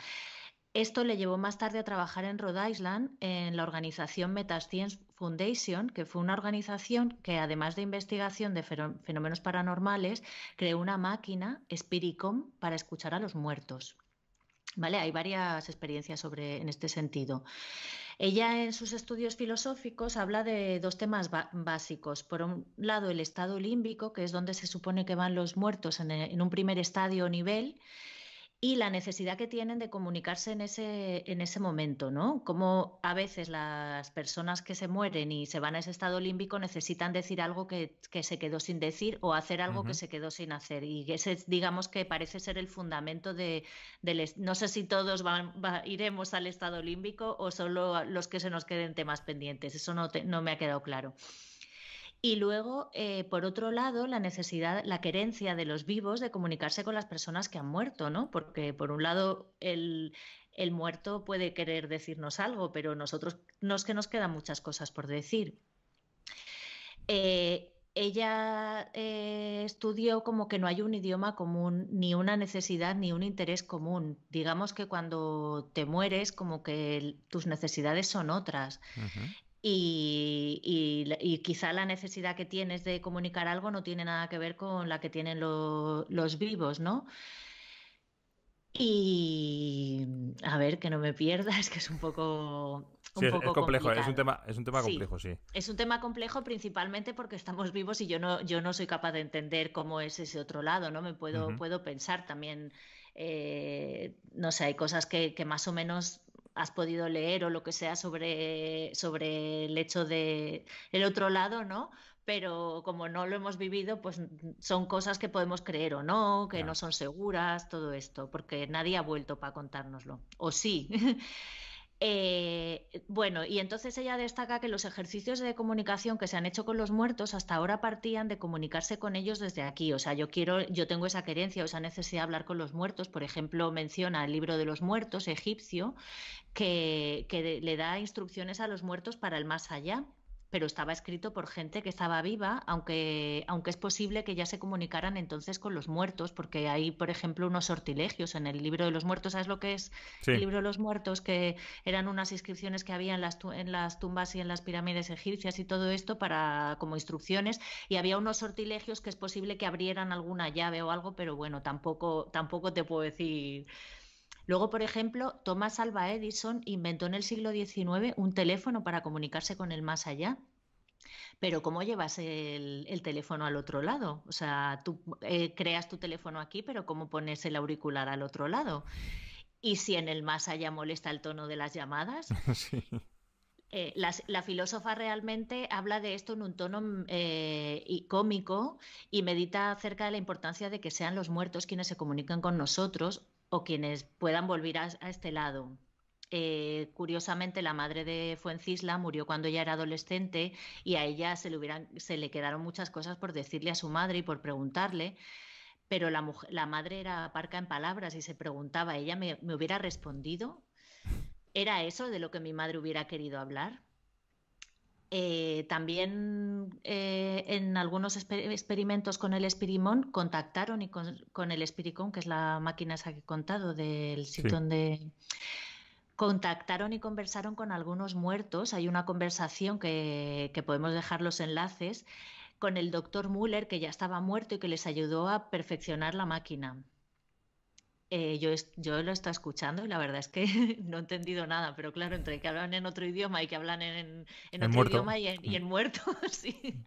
S2: Esto le llevó más tarde a trabajar en Rhode Island en la organización Metascience Foundation, que fue una organización que, además de investigación de fenómenos paranormales, creó una máquina, Spiricom, para escuchar a los muertos. ¿Vale? Hay varias experiencias en este sentido. Ella en sus estudios filosóficos habla de dos temas básicos. Por un lado, el estado límbico, que es donde se supone que van los muertos en un primer estadio o nivel, y la necesidad que tienen de comunicarse en ese momento, ¿no? Como a veces las personas que se mueren y se van a ese estado límbico necesitan decir algo que se quedó sin decir o hacer algo que
S1: Ujú.
S2: se quedó sin hacer. Y ese, digamos que parece ser el fundamento no sé si todos iremos al estado límbico o solo los que se nos queden temas pendientes. Eso no me ha quedado claro. Y luego, por otro lado, la necesidad, la querencia de los vivos de comunicarse con las personas que han muerto, ¿no? Porque, por un lado, el muerto puede querer decirnos algo, pero nosotros no es que nos quedan muchas cosas por decir. Ella estudió como que no hay un idioma común, ni una necesidad, ni un interés común. Digamos que cuando te mueres, como que tus necesidades son otras.
S1: Ujú.
S2: Y quizá la necesidad que tienes de comunicar algo no tiene nada que ver con la que tienen los vivos, ¿no? Y a ver, que no me pierda, es que es
S1: Sí,
S2: un
S1: es
S2: poco
S1: complejo,
S2: complicado.
S1: es un tema
S2: Sí,
S1: complejo, sí.
S2: es un tema complejo principalmente porque estamos vivos y yo no soy capaz de entender cómo es ese otro lado, ¿no?
S1: Ujú.
S2: Puedo pensar también, no sé, hay cosas que más o menos has podido leer o lo que sea sobre el hecho de el otro lado, ¿no? Pero como no lo hemos vivido, pues son cosas que podemos creer o no, que no
S1: Ya.
S2: son seguras, todo esto, porque nadie ha vuelto para contárnoslo. O sí. Bueno, y entonces ella destaca que los ejercicios de comunicación que se han hecho con los muertos hasta ahora partían de comunicarse con ellos desde aquí. O sea, yo tengo esa querencia o esa necesidad de hablar con los muertos. Por ejemplo, menciona el libro de los muertos egipcio, que le da instrucciones a los muertos para el más allá, pero estaba escrito por gente que estaba viva, aunque es posible que ya se comunicaran entonces con los muertos, porque hay, por ejemplo, unos sortilegios en el libro de los muertos. ¿Sabes lo que es el
S1: Sí.
S2: libro de los muertos? Que eran unas inscripciones que había en las tumbas y en las pirámides egipcias y todo esto para como instrucciones, y había unos sortilegios que es posible que abrieran alguna llave o algo, pero bueno, tampoco te puedo decir. Luego, por ejemplo, Thomas Alva Edison inventó en el siglo XIX un teléfono para comunicarse con el más allá. Pero ¿cómo llevas el teléfono al otro lado? O sea, tú creas tu teléfono aquí, pero ¿cómo pones el auricular al otro lado? Y si en el más allá molesta el tono de las llamadas,
S1: Sí.
S2: la filósofa realmente habla de esto en un tono y cómico, y medita acerca de la importancia de que sean los muertos quienes se comuniquen con nosotros o quienes puedan volver a este lado. Curiosamente, la madre de Fuencisla murió cuando ella era adolescente, y a ella se le quedaron muchas cosas por decirle a su madre y por preguntarle, pero la madre era parca en palabras y se preguntaba, ¿ella me hubiera respondido? ¿Era eso de lo que mi madre hubiera querido hablar? También en algunos experimentos con el Espirimón contactaron con el Espiricón, que es la máquina esa que he contado del sitio
S1: Sí.
S2: donde contactaron y conversaron con algunos muertos. Hay una conversación que podemos dejar los enlaces con el doctor Müller, que ya estaba muerto y que les ayudó a perfeccionar la máquina. Yo lo estaba escuchando y la verdad es que no he entendido nada, pero claro, entre que hablan en otro idioma y que hablan en
S1: El
S2: otro
S1: muerto.
S2: idioma y en muerto, sí.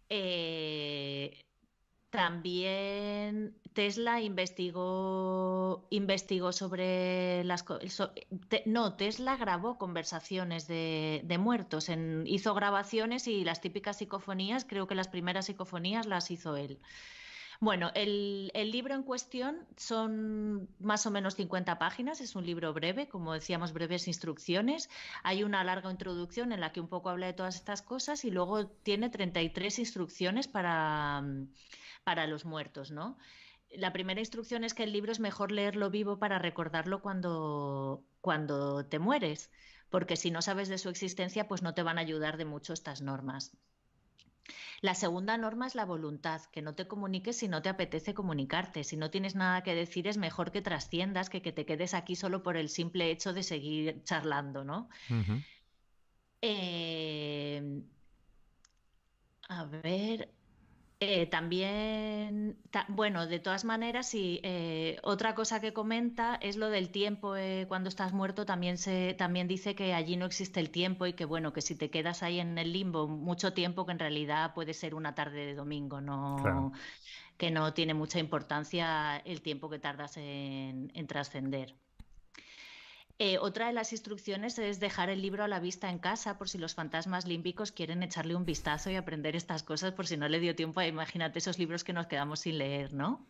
S2: Eh, También Tesla investigó sobre no, Tesla grabó conversaciones de muertos, hizo grabaciones y las típicas psicofonías, creo que las primeras psicofonías las hizo él. Bueno, el libro en cuestión son más o menos 50 páginas, es un libro breve, como decíamos, breves instrucciones. Hay una larga introducción en la que un poco habla de todas estas cosas, y luego tiene 33 instrucciones para los muertos, ¿no? La primera instrucción es que el libro es mejor leerlo vivo para recordarlo cuando te mueres, porque si no sabes de su existencia, pues no te van a ayudar de mucho estas normas. La segunda norma es la voluntad, que no te comuniques si no te apetece comunicarte. Si no tienes nada que decir, es mejor que trasciendas que te quedes aquí solo por el simple hecho de seguir charlando, ¿no?
S1: Ujú.
S2: Eh, a ver, también, bueno, de todas maneras, sí, otra cosa que comenta es lo del tiempo. Cuando estás muerto también dice que allí no existe el tiempo, y que bueno, que si te quedas ahí en el limbo mucho tiempo, que en realidad puede ser una tarde de domingo,
S1: Claro.
S2: que no tiene mucha importancia el tiempo que tardas en trascender. Otra de las instrucciones es dejar el libro a la vista en casa por si los fantasmas límbicos quieren echarle un vistazo y aprender estas cosas, por si no le dio tiempo. Imagínate esos libros que nos quedamos sin leer, ¿no?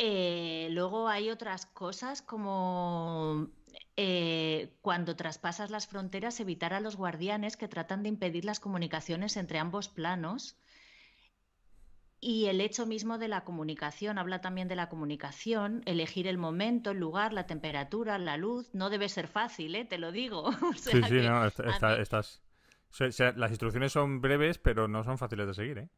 S2: Luego hay otras cosas como cuando traspasas las fronteras, evitar a los guardianes que tratan de impedir las comunicaciones entre ambos planos. Y el hecho mismo de la comunicación, habla también de la comunicación, elegir el momento, el lugar, la temperatura, la luz, no debe ser fácil, ¿eh? Te lo digo. O sea
S1: Sí, sí,
S2: que
S1: no,
S2: a mí
S1: las instrucciones son breves, pero no son fáciles de seguir, ¿eh?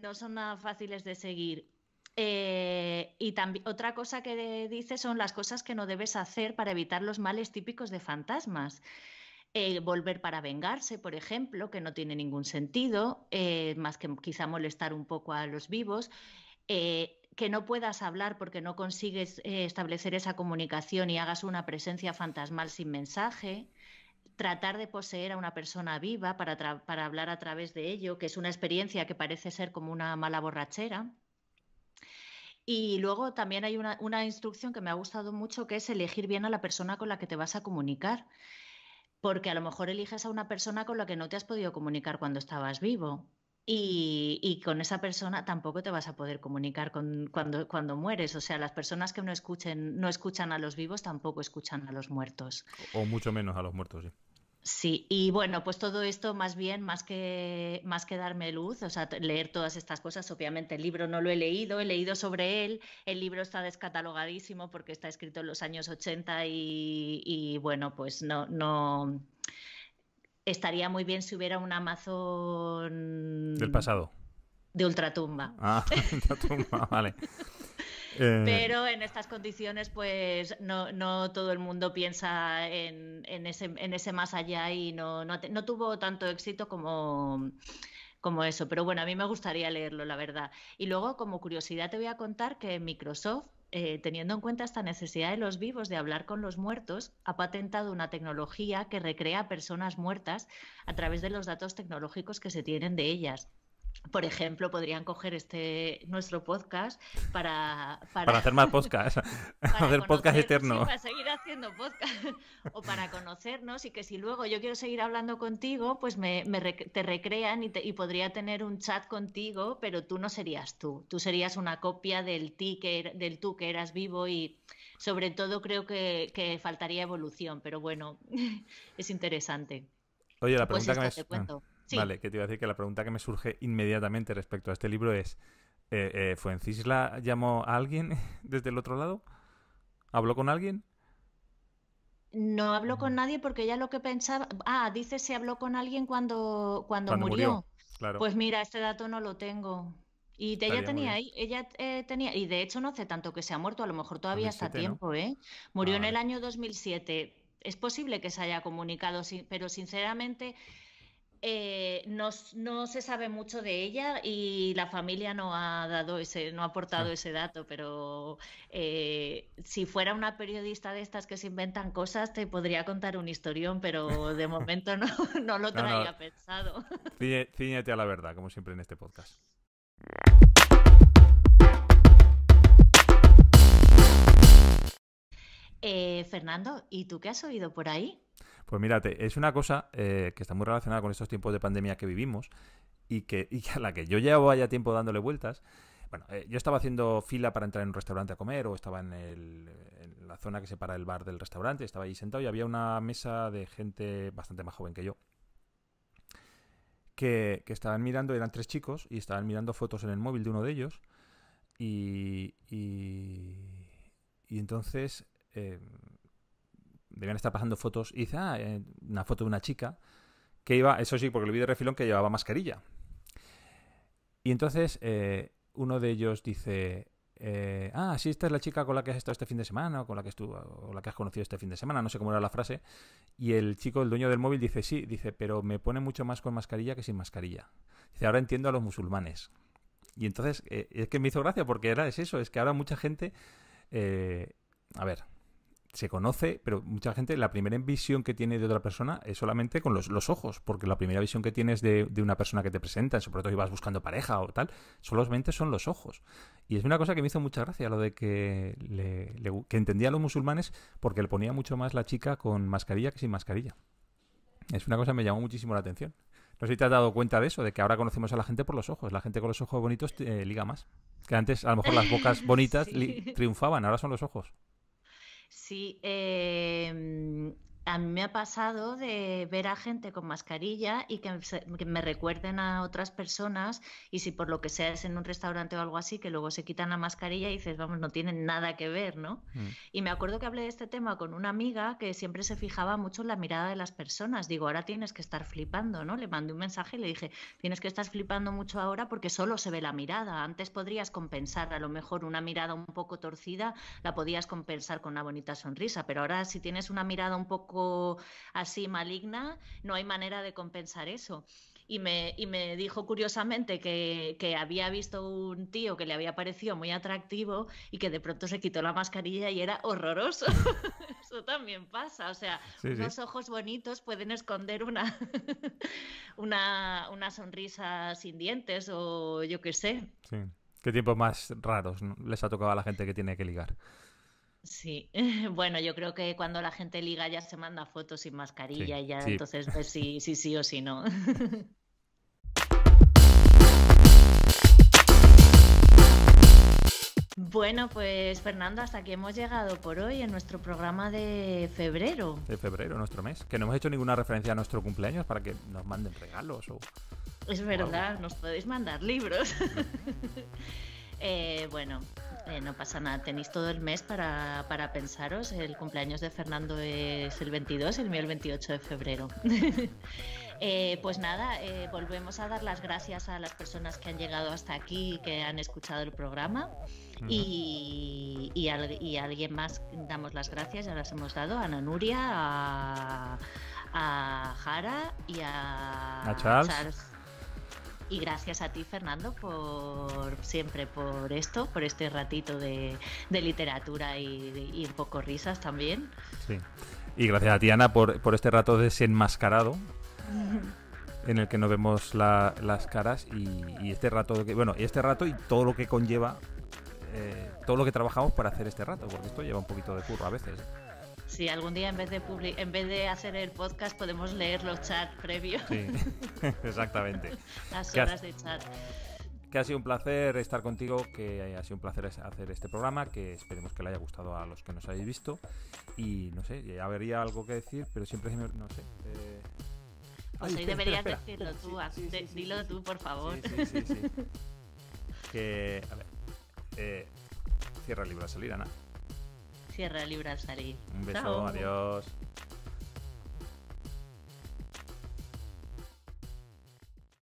S2: no son nada fáciles de seguir. Y también otra cosa que dice son las cosas que no debes hacer para evitar los males típicos de fantasmas. Volver para vengarse, por ejemplo, que no tiene ningún sentido, más que quizá molestar un poco a los vivos. Que no puedas hablar porque no consigues establecer esa comunicación y hagas una presencia fantasmal sin mensaje. Tratar de poseer a una persona viva para hablar a través de ello, que es una experiencia que parece ser como una mala borrachera. Y luego también hay una instrucción que me ha gustado mucho, que es elegir bien a la persona con la que te vas a comunicar. Porque a lo mejor eliges a una persona con la que no te has podido comunicar cuando estabas vivo. Y con esa persona tampoco te vas a poder comunicar cuando mueres. O sea, las personas que no escuchan a los vivos tampoco escuchan a los muertos.
S1: O mucho menos a los muertos, sí.
S2: Sí, y bueno, pues todo esto más bien, más que darme luz, o sea, leer todas estas cosas, obviamente el libro no lo he leído sobre él, el libro está descatalogadísimo porque está escrito en los años 80 y bueno, pues no estaría muy bien si hubiera un
S1: Del
S2: Amazon
S1: pasado.
S2: de ultratumba.
S1: Ah, vale.
S2: Pero en estas condiciones, pues no todo el mundo piensa en ese más allá y no tuvo tanto éxito como eso. Pero bueno, a mí me gustaría leerlo, la verdad. Y luego, como curiosidad, te voy a contar que Microsoft, teniendo en cuenta esta necesidad de los vivos de hablar con los muertos, ha patentado una tecnología que recrea a personas muertas a través de los datos tecnológicos que se tienen de ellas. Por ejemplo, podrían coger nuestro podcast para
S1: hacer más podcast, hacer podcast eterno.
S2: Sí, para seguir haciendo podcast o para conocernos y que si luego yo quiero seguir hablando contigo, pues te recrean y podría tener un chat contigo, pero tú no serías tú serías una copia del tú que eras vivo y sobre todo creo que faltaría evolución, pero bueno, es interesante.
S1: Oye, la
S2: Pues
S1: pregunta
S2: esto te cuento. Sí.
S1: Vale, que te iba a decir que la pregunta que me surge inmediatamente respecto a este libro es ¿Fuencisla llamó a alguien desde el otro lado? ¿Habló con alguien?
S2: No habló con nadie porque ella lo que pensaba... dice si habló con alguien cuando murió.
S1: Claro.
S2: Pues mira, este dato no lo tengo. Y ella tenía, y de hecho no hace tanto que se ha muerto, a lo mejor todavía
S1: 2007,
S2: está a tiempo,
S1: ¿no?
S2: ¿eh? Murió en
S1: vale.
S2: el año 2007. Es posible que se haya comunicado, pero sinceramente... no se sabe mucho de ella y la familia no ha aportado ese dato, pero si fuera una periodista de estas que se inventan cosas, te podría contar un historión, pero de momento no lo traía pensado.
S1: Cíñete a la verdad, como siempre en este podcast.
S2: Fernando, ¿y tú qué has oído por ahí?
S1: Pues mírate, es una cosa que está muy relacionada con estos tiempos de pandemia que vivimos y a la que yo llevo ya tiempo dándole vueltas. Bueno, yo estaba haciendo fila para entrar en un restaurante a comer o estaba en la zona que separa el bar del restaurante, estaba ahí sentado y había una mesa de gente bastante más joven que yo que estaban mirando, eran 3 chicos y estaban mirando fotos en el móvil de uno de ellos y entonces... debían estar pasando fotos y dice, una foto de una chica que iba, eso sí, porque lo vi de refilón, que llevaba mascarilla. Y entonces uno de ellos dice, sí, esta es la chica con la que has estado este fin de semana, o con la que has conocido este fin de semana, no sé cómo era la frase. Y el chico, el dueño del móvil, dice, sí, dice, pero me pone mucho más con mascarilla que sin mascarilla. Dice, ahora entiendo a los musulmanes. Y entonces, es que me hizo gracia porque es eso, es que ahora mucha gente, a ver, se conoce, pero mucha gente, la primera visión que tiene de otra persona es solamente con los ojos, porque la primera visión que tienes de una persona que te presenta, sobre todo si vas buscando pareja o tal, solamente son los ojos. Y es una cosa que me hizo mucha gracia, lo de que entendía a los musulmanes porque le ponía mucho más la chica con mascarilla que sin mascarilla. Es una cosa que me llamó muchísimo la atención. No sé si te has dado cuenta de eso, de que ahora conocemos a la gente por los ojos. La gente con los ojos bonitos liga más. Que antes, a lo mejor, las bocas bonitas
S2: Sí.
S1: triunfaban, ahora son los ojos.
S2: Sí, A mí me ha pasado de ver a gente con mascarilla y que me recuerden a otras personas, y si por lo que sea es en un restaurante o algo así, que luego se quitan la mascarilla y dices, vamos, no tienen nada que ver, ¿no? Y me acuerdo que hablé de este tema con una amiga que siempre se fijaba mucho en la mirada de las personas. Digo, ahora tienes que estar flipando, ¿no? Le mandé un mensaje y le dije, tienes que estar flipando mucho ahora porque solo se ve la mirada. Antes podrías compensar, a lo mejor una mirada un poco torcida la podías compensar con una bonita sonrisa, pero ahora si tienes una mirada un poco así maligna, no hay manera de compensar eso. Y me dijo curiosamente que había visto un tío que le había parecido muy atractivo y que de pronto se quitó la mascarilla y era horroroso. Eso también pasa, o sea,
S1: Sí,
S2: unos
S1: sí.
S2: ojos bonitos pueden esconder una sonrisa sin dientes o yo qué sé.
S1: Sí. ¿Qué tiempos más raros, ¿no?, les ha tocado a la gente que tiene que ligar?
S2: Sí, bueno, yo creo que cuando la gente liga ya se manda fotos sin
S1: Sí,
S2: mascarilla y ya
S1: sí.
S2: entonces ves si sí o si no. Bueno, pues Fernando, hasta aquí hemos llegado por hoy en nuestro programa de febrero.
S1: De febrero, nuestro mes. Que no hemos hecho ninguna referencia a nuestro cumpleaños para que nos manden regalos o...
S2: Es verdad, nos podéis mandar libros. Bueno, no pasa nada, tenéis todo el mes para pensaros. El cumpleaños de Fernando es el 22, el mío el 28 de febrero. Pues nada, volvemos a dar las gracias a las personas que han llegado hasta aquí y que han escuchado el programa. Y a alguien más damos las gracias, ya las hemos dado, a Ana Nuria, a Jara y a
S1: Charles.
S2: Y gracias a ti, Fernando, por siempre, por este ratito de literatura y un poco risas también.
S1: Sí. Y gracias a ti, Ana, por este rato desenmascarado en el que nos vemos las caras y este rato, y todo lo que conlleva, todo lo que trabajamos para hacer este rato, porque esto lleva un poquito de curro a veces.
S2: Sí, algún día en vez de hacer el podcast podemos leer los chats previos.
S1: Sí, exactamente.
S2: Las horas de chat.
S1: Que ha sido un placer estar contigo, que ha sido un placer hacer este programa, que esperemos que le haya gustado a los que nos habéis visto. Y no sé, ya habría algo que decir, pero siempre no sé.
S2: Pues hoy deberías decirlo tú, dilo tú, por favor.
S1: Sí. Que, a ver, cierra el libro al salir, Ana.
S2: Cierra el libro al salir.
S1: Un beso,
S2: Chao.
S1: adiós.